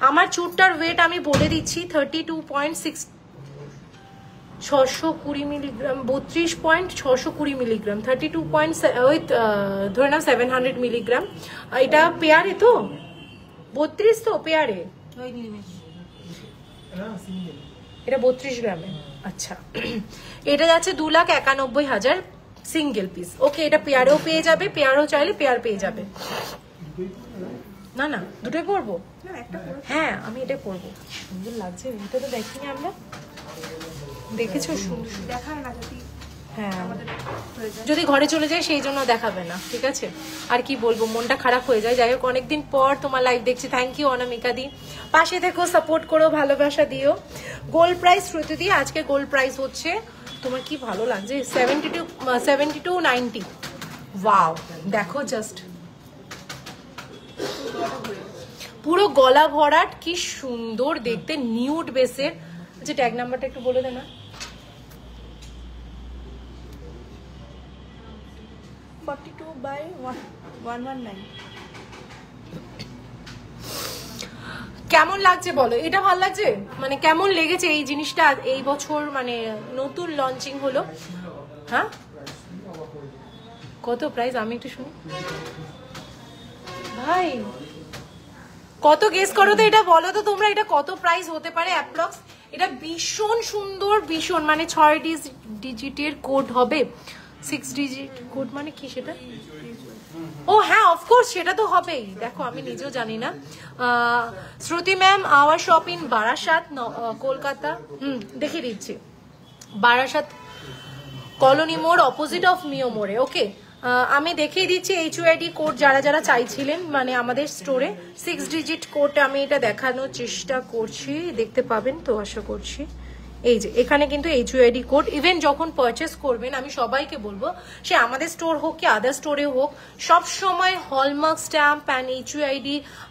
[SPEAKER 1] আমার চুটটার ওয়েট আমি বলে দিচ্ছি 32.6, 620 মিলিগ্রাম, 32.620 মিলিগ্রাম, 32 উইথ ধরে নাও 700 মিলিগ্রাম। এটা পেয়ারে তো 32 তো পেয়ারে, এটা 32 গ্রামে। আচ্ছা এটা যাচ্ছে 2,91,000 সিঙ্গেল পিস। ওকে, এটা পেয়ারেও পেয়ে যাবে, পেয়ারও চাইলে পেয়ার পেয়ে যাবে। না না দুটোই পরবো, হ্যাঁ আমি এটা পরবো। সুন্দর লাগছে, এটা তো দেখিনি আমরা, দেখেছো সুন্দর দেখায় না, হ্যাঁ যদি ঘরে চলে যায় সেই জন্য দেখাবে না, ঠিক আছে। আর কি বলবো, মনটা খারাপ হয়ে যায়। যাই হোক, অনেকদিন পর তোমার লাইভ দেখছি, থ্যাংক ইউ অনামিকা দি। পাশে থেকো, সাপোর্ট করো, ভালোবাসা দিও। গোল্ড প্রাইস শ্রুতি দি, আজকে গোল্ড প্রাইস হচ্ছে তোমার, কি ভালো লাগছে, 7290। ওয়াও দেখো জাস্ট পুরো গলা ভরাট, কি সুন্দর দেখতে, নিউড বেসের। আচ্ছা ট্যাগ নাম্বারটা একটু বলে দে না।
[SPEAKER 2] 42/119।
[SPEAKER 1] কেমন লাগছে বলো, এটা ভালো লাগছে, মানে কেমন লেগেছে এই জিনিসটা এই বছর, মানে নতুন লঞ্চিং হলো, হ্যাঁ কত প্রাইস আমি একটু শুনি ভাই, কত গেস করো তো, এটা বলো তো তোমরা, এটা কত প্রাইস হতে পারে অ্যাপ্রক্স? এটা ভীষণ সুন্দর, ভীষণ, মানে 6 ডিজিটের কোড হবে। 6 ডিজিট কোড মানে কি সেটা? ও হ্যাঁ, অফকোর্স সেটা তো হবেই। দেখো আমি নিজেও জানি না। Shruti ma'am, our shop in Barasat, Kolkata. দেখিয়ে দিচ্ছি, বারাসাত কলোনি মোড়, অপোজিট অফ মিও মোড়ে। ওকে, আমি দেখিয়ে দিচ্ছি HUID কোড যারা যারা চাইছিলেন, মানে আমাদের স্টোরে 6 ডিজিট কোড আমি এটা দেখানোর চেষ্টা করছি, দেখতে পাবেন তো আশা করছি। এই যে এখানে কিন্তু HUID কোড, ইভেন যখন পারচেস করবেন আমি সবাইকে বলবো, সে আমাদের স্টোর হোক কি আদার স্টোরে হোক, সব সময় hallmark stamp and HUID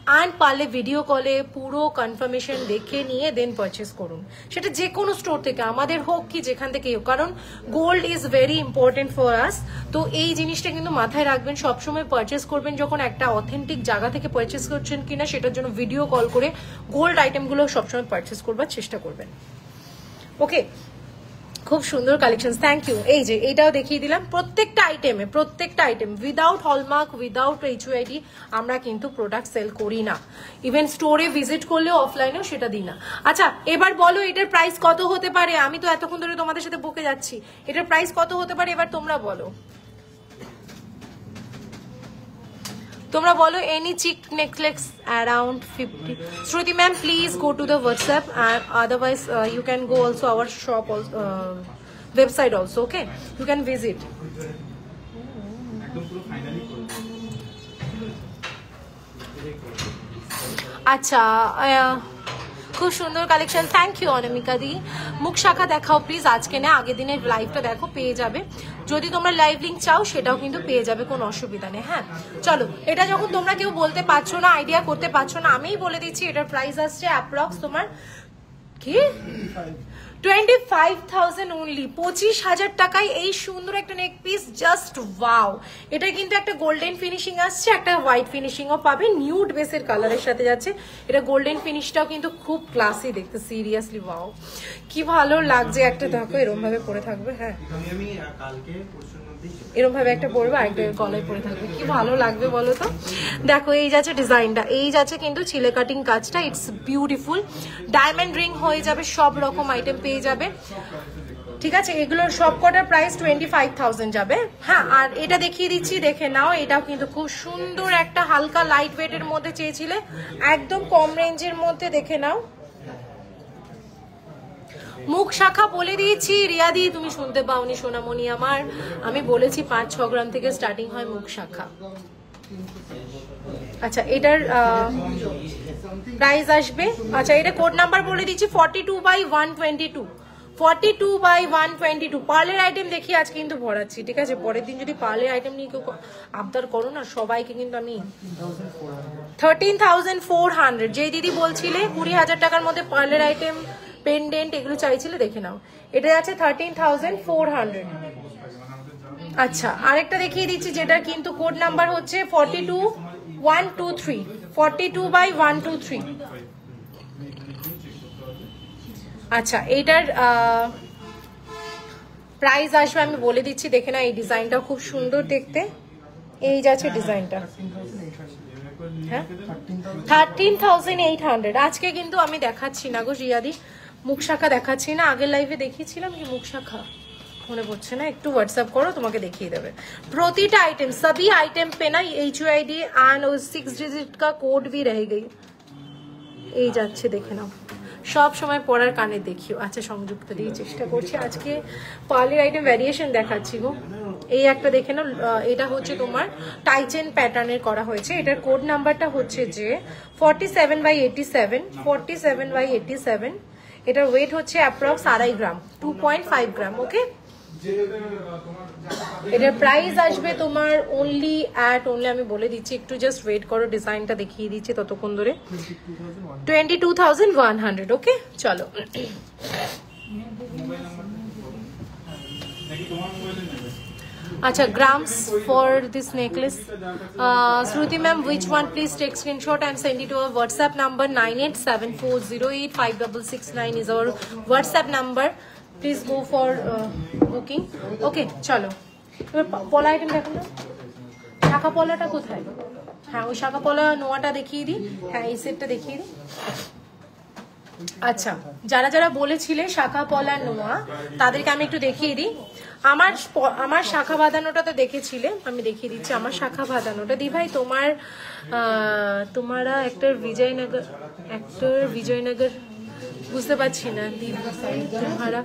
[SPEAKER 1] and পারলে ভিডিও কলে পুরো কনফার্মেশন দেখে নিয়ে দেন পারচেস করুন, সেটা যে কোনো স্টোর থেকে, আমাদের হোক কি যেখান থেকে হোক, কারণ gold is very important for us. তো এই জিনিসটা কিন্তু মাথায় রাখবেন, সবসময় পারচেস করবেন যখন একটা অথেন্টিক জায়গা থেকে পারচেস করছেন কিনা সেটার জন্য ভিডিও কল করে গোল্ড আইটেমগুলো সবসময় পারচেস করবার চেষ্টা করবেন। ওকে, খুব সুন্দর কালেকশন, থ্যাংক ইউ। এই যে এইটাও দেখিয়ে দিলাম, প্রত্যেকটা item without hallmark, without HUID আমরা কিন্তু প্রোডাক্ট সেল করি না, ইভেন স্টোরে ভিজিট করলেও অফলাইনেও সেটা দিই না। আচ্ছা এবার বলো এটার প্রাইস কত হতে পারে? আমি তো এতক্ষণ ধরে তোমাদের সাথে বকে যাচ্ছি, এটার প্রাইস কত হতে পারে এবার তোমরা বলো। তোমরা বলো, any chick necklace around 50। Shruti ma'am, please go to the WhatsApp, and otherwise you can go also our shop also, website also, okay, you can visit। আচ্ছা, খুব সুন্দর কালেকশন, থ্যাংক ইউ অনামিকা দি। মুখ শাখা দেখাও প্লিজ, আজকে না আগের দিনের লাইভটা দেখো, পেয়ে যাবে। যদি তোমরা লাইভ লিঙ্ক চাও সেটাও কিন্তু পেয়ে যাবে, কোনো অসুবিধা নেই। হ্যাঁ চলো, এটা যখন তোমরা কেউ বলতে পারছো না, আইডিয়া করতে পারছো না, আমিই বলে দিচ্ছি এটার প্রাইস আসছে অ্যাপ্রক্স তোমার কি 25,000 অনলি, 25,000 টাকায় এই সুন্দর একটা নেক পিস, জাস্ট ওয়াও। এটা কিন্তু একটা গোল্ডেন ফিনিশিং আসছে, একটা হোয়াইট ফিনিশিংও পাবে, নিউড বেসের কালারের সাথে যাচ্ছে। এটা গোল্ডেন ফিনিশটাও কিন্তু খুব ক্লাসি দেখতে, সিরিয়াসলি ওয়াও, কি ভালো লাগছে। একটা দেখো এরকম ভাবে পরে থাকবে, হ্যাঁ এরকম ভাবে একটা পরবে, আরেকটা গলায় পরে থাকবে, কি ভালো লাগবে বলো তো। দেখো এই যাচ্ছে ডিজাইনটা, এই যাচ্ছে কিন্তু চিলে কাটিং কাজটা, ইটস বিউটিফুল। ডায়মন্ড রিং হয়ে যাবে, সব রকম আইটেম পেয়ে যাবে, ঠিক আছে। এগুলোর সব কটার প্রাইস 25,000 যাবে। হ্যাঁ, আর এটা দেখিয়ে দিচ্ছি, দেখে নাও, এটাও কিন্তু খুব সুন্দর একটা হালকা লাইট ওয়েটের মধ্যে চেয়েছিলে, একদম কম রেঞ্জের মধ্যে, দেখে নাও। মুখ শাখা বলে দিয়েছি রিয়াদি, তুমি শুনতে পাওনি সোনামণি আমার, আমি বলেছি 5-6 গ্রাম থেকে স্টার্টিং হয় মুখ শাখা। আচ্ছা এটার প্রাইস আসবে, আচ্ছা এটা কোড নাম্বার বলে দিচ্ছি 42/122, 42/122। পার্লের আইটেম দেখি আজ কিন্তু ভরাচ্ছি, ঠিক আছে। পরের দিন যদি পার্লের আইটেম নিয়ে কেউ আবদার করো না, সবাইকে কিন্তু আমি 13,400, যে দিদি বলছিলে 20,000 টাকার মধ্যে পার্লের আইটেম পেন্ডেন্ট এগুলো চাইছিলে, দেখে নাও, এটা আছে 13,400। আচ্ছা আরেকটা দেখিয়ে দিচ্ছি, যেটা কিন্তু কোড নাম্বার হচ্ছে 42/123, 42/123। আচ্ছা এইটার প্রাইস আসবে আমি বলে দিচ্ছি, দেখে না, এই ডিজাইনটা খুব সুন্দর দেখতে, এই যাচ্ছে ডিজাইনটা, হ্যাঁ 13,800। আজকে কিন্তু আমি দেখাচ্ছি না গো রিয়াদি, মুখ শাখা দেখাচ্ছি না, আগের লাইভে দেখিয়েছিলাম কি মুখ শাখা মনে পড়ছে না, একটু হোয়াটসঅ্যাপ করো, তোমাকে দেখিয়ে দেবে। প্রতিটা আইটেম, সবই আইটেম पे ना HUID एंड 6 डिजिट का कोड भी रह गई। এই যাচ্ছে, দেখে নাও, সব সময় পরার কানে দেখিও। আচ্ছা সংযুক্ত দিয়ে চেষ্টা করছি, আজকে পার্লের আইটেম ভ্যারিয়েশন দেখাচ্ছি গো। এই একটা দেখে নাও, এটা হচ্ছে তোমার টাইচেন প্যাটার্নের করা হয়েছে, এটার কোড নাম্বারটা হচ্ছে যে 47/87, 47/87। এটার ওয়েট হচ্ছে অ্যাপ্রক্স 2.5 গ্রাম, 2.5 গ্রাম, ওকে। এটার প্রাইস আসবে তোমার অনলি আমি বলে দিচ্ছি, একটু জাস্ট ওয়েট করো, ডিজাইনটা দেখিয়ে দিচ্ছি ততক্ষণ ধরে, 22,100, ওকে। চলো আচ্ছা, grams for this necklace, Shruti ma'am, which one? Please take screenshot and send it to our WhatsApp number 9874085669 is our WhatsApp number. Please go for booking. Okay, chalo. এবার পলা আইটেম দেখো না, শাখা পলাটা কোথায়? হ্যাঁ ওই শাখা পলা নোয়াটা দেখিয়ে দিই। হ্যাঁ এই সেটটা দেখিয়ে দিই। আচ্ছা যারা যারা বলেছিলে শাখা পলা নোয়া তাদেরকে আমি একটু দেখিয়ে দিই। আমার শাখা বাঁধানোটা তো দেখেছিলে, আমি দেখিয়ে দিচ্ছি আমার শাখা বাঁধানোটা। দি ভাই তোমারা एक्टर विजयनगर बुझते पाচ্ছি না तुम्हारा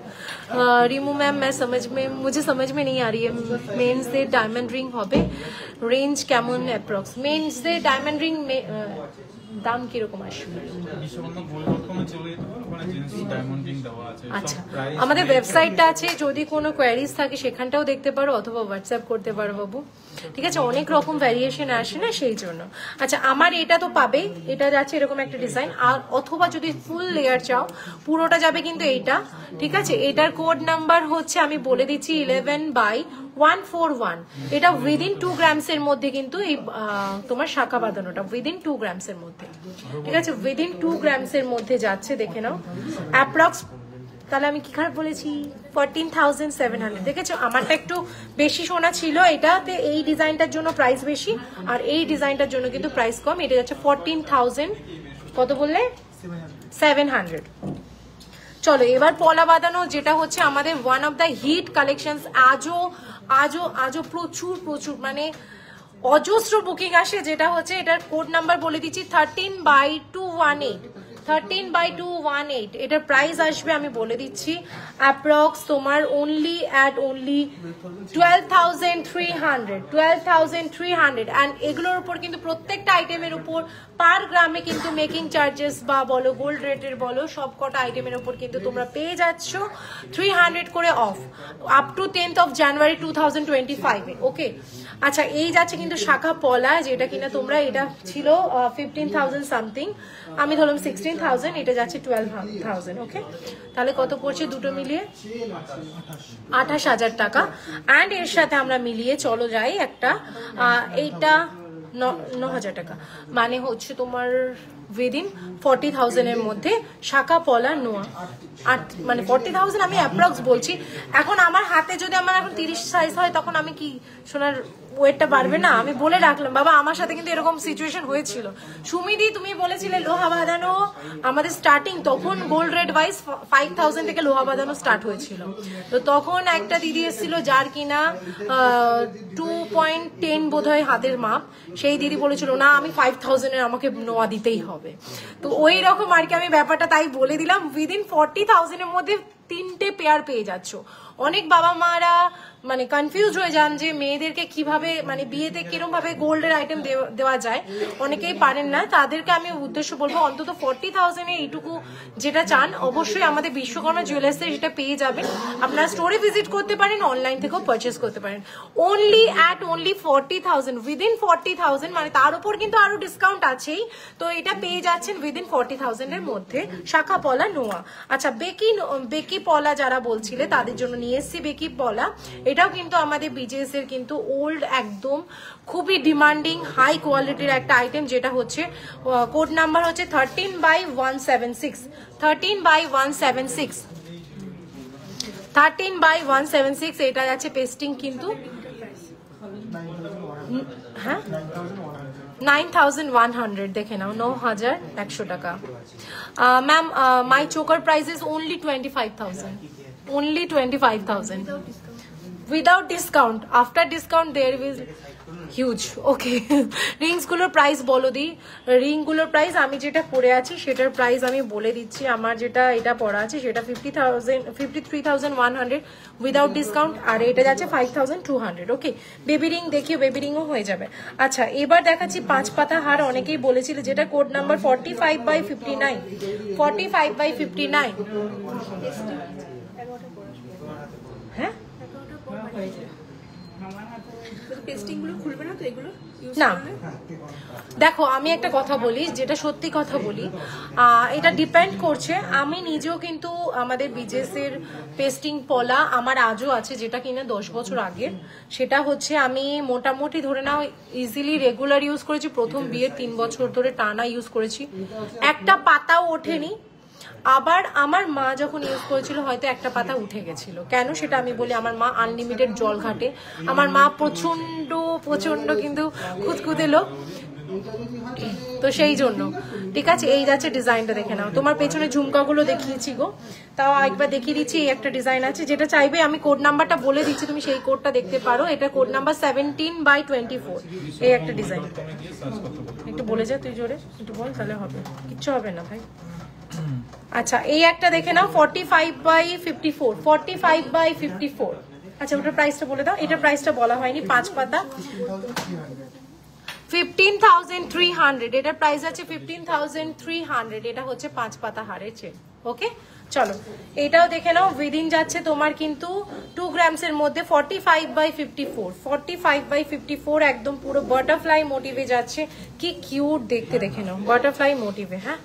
[SPEAKER 1] রিমু ম্যাম मुझे समझ में नहीं आ रही है। मेन्स दे डायमंड रिंग হবে, রেঞ্জ কেমন অ্যাপ্রক্স? মেন্স দে ডায়মন্ড রিং দাম কিরকম আসবে? আচ্ছা আমাদের ওয়েবসাইটটা আছে, যদি কোনো কোয়ারিজ থাকে সেখানটাও দেখতে পারো অথবা হোয়াটসঅ্যাপ করতে পারো বাবু, ঠিক আছে? অনেক রকম ভ্যারিয়েশন আসে না সেই জন্য। আচ্ছা আমার এটা তো পাবে, এটা যাচ্ছে এরকম একটা ডিজাইন, আর অথবা যদি ফুল লেয়ার চাও পুরোটা যাবে কিন্তু এইটা, ঠিক আছে? এটার কোড নাম্বার হচ্ছে আমি বলে দিচ্ছি 11/141। এটা উইদিন 2 গ্রামস এর মধ্যে কিন্তু এই তোমার শাখা বাঁধানোটা উইদিন 2 গ্রামস এর মধ্যে, ঠিক আছে? উইদিন 2 গ্রামস এর মধ্যে যাচ্ছে, দেখে নাও অ্যাপ্রক্স। তাহলে আমি কি খারাপ বলেছি? 14,700। দেখেছো আমারটা একটু বেশি সোনা ছিল, এটাতে এই ডিজাইনটার জন্য প্রাইস বেশি আর এই ডিজাইনটার জন্য কিন্তু প্রাইস কম। এটা যাচ্ছে 14,000 কত বললে? 700। চলো এবার পলা বাঁধানো, যেটা হচ্ছে আমাদের one of the hit collection. আজও প্রচুর মানে অজস্র বুকিং আসে, যেটা হচ্ছে এটার কোড নাম্বার বলে দিচ্ছি 13/218। 13/218 এটার প্রাইস আসবে আমি বলে দিচ্ছি অ্যাপ্রক্স তোমার অনলি 12,300। অ্যান্ড এগুলোর উপর কিন্তু প্রত্যেকটা আইটেমের উপর পার গ্রামে কিন্তু মেকিং চার্জেস বা বলো গোল্ড রেটের বলো সব কটা আইটেমের উপর কিন্তু তোমরা পেয়ে যাচ্ছ 300 করে of up to 10th of January 2025 ওকে। আচ্ছা এই যাচ্ছে কিন্তু শাখা পলা, যেটা কিনা তোমরা এটা ছিল 15,000 সামথিং, আমি ধরলাম 16,000, এটা যাচ্ছে 12,000 ওকে। তাহলে কত পড়ছে দুটো মিলিয়ে? 28,000 টাকা। অ্যান্ড এর সাথে আমরা মিলিয়ে চলো যাই একটা, এইটা 9,000 টাকা, মানে হচ্ছে তোমার উইদিন 40,000 এর মধ্যে শাখা পলা নোয়া। মানে 40,000 আমি অ্যাপ্রক্স বলছি। এখন আমার হাতে যদি আমার এখন 30 সাইজ হয় তখন আমি কি সোনার ওয়েটটা বাড়বে না? আমি বলে রাখলাম বাবা, আমার সাথে কিন্তু এরকম সিচুয়েশন হয়েছিল। সুমিদি তুমি বলেছিলে লোহা বাঁধানো আমাদের স্টার্টিং, তখন গোল্ড রেট ওয়াইজ 5,000 থেকে লোহা বাঁধানো স্টার্ট হয়েছিল। তো তখন একটা দিদি এসেছিল যার কিনা 2.10 বোধহয় হাতের মাপ, সেই দিদি বলেছিল না আমি 5,000 এর আমাকে নোয়া দিতেই হবে। তো ওই রকম আর কি আমি ব্যাপারটা তাই বলে দিলাম। উইদিন 40,000 এর মধ্যে 3টে পেয়ার পেয়ে যাচ্ছ। অনেক বাবা মারা মানে কনফিউজ হয়ে যান যে মেয়েদেরকে কিভাবে মানে বিয়েতে কিরকম ভাবে গোল্ডের আইটেম দেওয়া যায়, অনেকেই পারেন না। তাদেরকে আমি উদ্দেশ্য বলবো অন্তত 40,000 এ এইটুকু যেটা চান অবশ্যই আমাদের বিশ্বকর্মা জুয়েলার্সে সেটা পেয়ে যাবেন। আপনারা স্টোরে ভিজিট করতে পারেন, অনলাইন থেকেও পারচেস করতে পারেন। অনলি 40,000 উইদিন 40,000, মানে তার উপর কিন্তু আরো ডিসকাউন্ট আছেই। তো এটা পেয়ে যাচ্ছেন উইদিন 40,000 এর মধ্যে শাখা পলা নোয়া। আচ্ছা বেকি পলা যারা বলছিলে তাদের জন্য নিয়ে এসছি বেকি পলা। এটাও কিন্তু আমাদের বিজেএস এর কিন্তু ওল্ড একদম খুবই ডিমান্ডিং হাই কোয়ালিটির একটা আইটেম, যেটা হচ্ছে কোড নাম্বার হচ্ছে 13/176। 13/176 এটা যাচ্ছে পেস্টিং কিন্তু হ্যাঁ 9,100 দেখে নাও, 9,100 টাকা। Ma'am my choker price is only 25,000, only 25,000 without discount. After discount there is huge okay. Rings গুলোর প্রাইস বলো দি, রিং গুলোর প্রাইস আমি যেটা পরে আছি সেটার প্রাইস আমি বলে দিচ্ছি। আমার যেটা এটা পরা আছে সেটা 53,100 উইদাউট ডিসকাউন্ট, আর এটা যাচ্ছে 5,200 ওকে। বেবি রিং দেখিও, বেবি রিংও হয়ে যাবে। আচ্ছা এবার দেখাচ্ছি 5 পাতা হার, অনেকেই বলেছিল যেটা কোড নাম্বার 45/59। 45/59 হ্যাঁ না। দেখো আমি একটা কথা বলি, যেটা সত্যি কথা বলি, এটা ডিপেন্ড করছে। আমি নিজেও কিন্তু আমাদের বিজেএস এর পেস্টিং পলা আমার আজও আছে, যেটা কিনা 10 বছর আগের। সেটা হচ্ছে আমি মোটামুটি ধরে নাও ইজিলি রেগুলার ইউজ করেছি। প্রথম বিয়ের 3 বছর ধরে টানা ইউজ করেছি, একটা পাতাও ওঠেনি। আবার আমার মা যখন ইউজ করেছিল হয়তো একটা পাতা উঠে গেছিল, কেন সেটা আমি বলি। আমার মা আনলিমিটেড জল ঘাটে, আমার মা প্রচন্ড প্রচন্ড কিন্তু খুঁতখুঁতে লোক, তো সেই জন্য। ঠিক আছে, এই যাচ্ছে ডিজাইনটা দেখে নাও। তোমার পেছনে ঝুমকাগুলো দেখিয়েছি গো, তাও একবার দেখিয়ে দিচ্ছি। এই একটা ডিজাইন আছে, যেটা চাইবে আমি কোড নাম্বারটা বলে দিচ্ছি, তুমি সেই কোডটা দেখতে পারো। এটা কোড নাম্বার 17/24। এই একটা ডিজাইন, একটু বলে যা তুই জোরে, একটু বল, তাহলে হবে, কিচ্ছু হবে না ভাই। আচ্ছা, এই একটা দেখে নাও 45/54, 45/54। আচ্ছা, ওটার প্রাইসটা বলে দাও। এটার প্রাইসটা বলা হয়নি, 5 পাতা 15,300। এটার প্রাইস আছে 15,300। এটা হচ্ছে 5 পাতা হারের চেন। ওকে, চলো এটাও দেখে নাও। উইদিন যাচ্ছে তোমার কিন্তু 2 গ্রামসের মধ্যে 45/54, 45/54, একদম পুরো বাটারফ্লাই মোটিভে যাচ্ছে। কি কিউট দেখতে, দেখে নাও, বাটারফ্লাই মোটিভে। হ্যাঁ,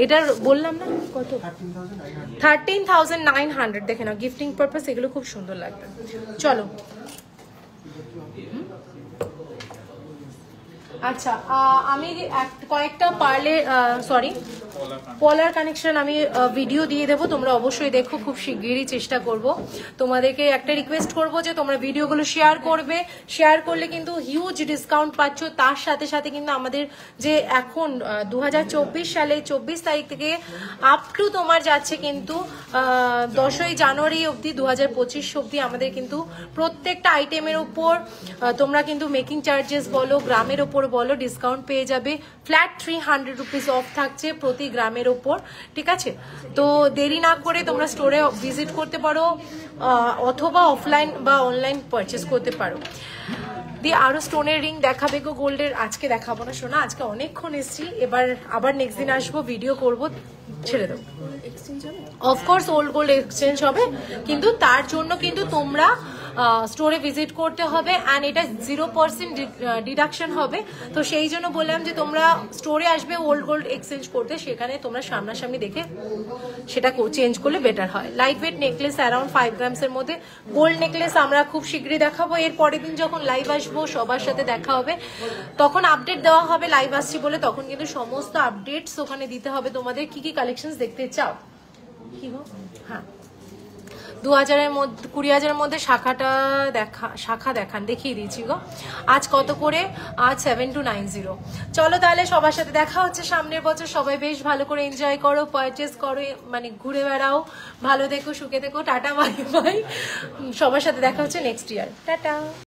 [SPEAKER 1] এটার বললাম না কত, 13,900। দেখে নাও, গিফটিং পারপাস এগুলো খুব সুন্দর লাগবে। চলো, আচ্ছা আমি কয়েকটা পার্লে পলার কানেকশন আমি ভিডিও দিয়ে দেবো, তোমরা অবশ্যই দেখো, খুব শিগগিরই চেষ্টা করব। তোমাদেরকে একটা রিকোয়েস্ট করব যে তোমরা ভিডিওগুলো শেয়ার করবে, শেয়ার করলে কিন্তু হিউজ ডিসকাউন্ট পাচ্ছ। তার সাথে সাথে কিন্তু আমাদের যে এখন 2024 সালে 24 তারিখ থেকে আপ টু তোমার যাচ্ছে কিন্তু 10ই জানুয়ারি অবধি, 2025 অবধি আমাদের কিন্তু প্রত্যেকটা আইটেমের উপর তোমরা কিন্তু মেকিং চার্জেস বলো, গ্রামের ওপর বলো, ডিসকাউন্ট পেয়ে যাবে। ফ্ল্যাট 300 রুপিস অফ থাকছে প্রতি গ্রামের ওপর। ঠিক আছে, তো দেরি না করে তোমরা স্টোরে ভিজিট করতে পারো, অথবা অফলাইন বা অনলাইন পারচেস করতে পারো। দিয়ে আরো স্টোনের রিং দেখাবে গো, গোল্ডের আজকে দেখাবো না সোনা, আজকে অনেকক্ষণ এসছি। এবার আবার নেক্সট দিন আসবো, ভিডিও করব, ছেড়ে দেবো। অফকোর্স ওল্ড গোল্ড এক্সচেঞ্জ হবে, কিন্তু তার জন্য কিন্তু তোমরা স্টোরে ভিজিট করতে হবে, অ্যান্ড এটা 0% ডিডাকশন হবে। তো সেই জন্য বললাম যে তোমরা স্টোরে আসবে ওল্ড গোল্ড এক্সচেঞ্জ করতে, সেখানে তোমরা সামনাসামনি দেখে সেটা চেঞ্জ করলে বেটার হয়। লাইট ওয়েট নেকলেস অ্যারাউন্ড 5 গ্রামসের মধ্যে গোল্ড নেকলেস আমরা খুব শীঘ্রই দেখাবো। এর পরের দিন যখন লাইভ আসবো সবার সাথে দেখা হবে, তখন আপডেট দেওয়া হবে। লাইভ আসছি বলে তখন কিন্তু সমস্ত আপডেটস ওখানে দিতে হবে তোমাদের, কি কি কালেকশন দেখতে চাও। কি গো, হ্যাঁ 2000-এর মধ্যে 20,000-এর মধ্যে শাখা দেখান, দেখিয়ে দিয়েছি গো। আজ কত করে? আজ 7290। চলো তাহলে সবার সাথে দেখা হচ্ছে সামনের বছর। সবাই বেশ ভালো করে এনজয় করো, পারচেস করো, মানে ঘুরে বেড়াও, ভালো থেকো, সুখে থেকো। Tata, bye bye. সবার সাথে দেখা হচ্ছে নেক্সট ইয়ার। টাটা।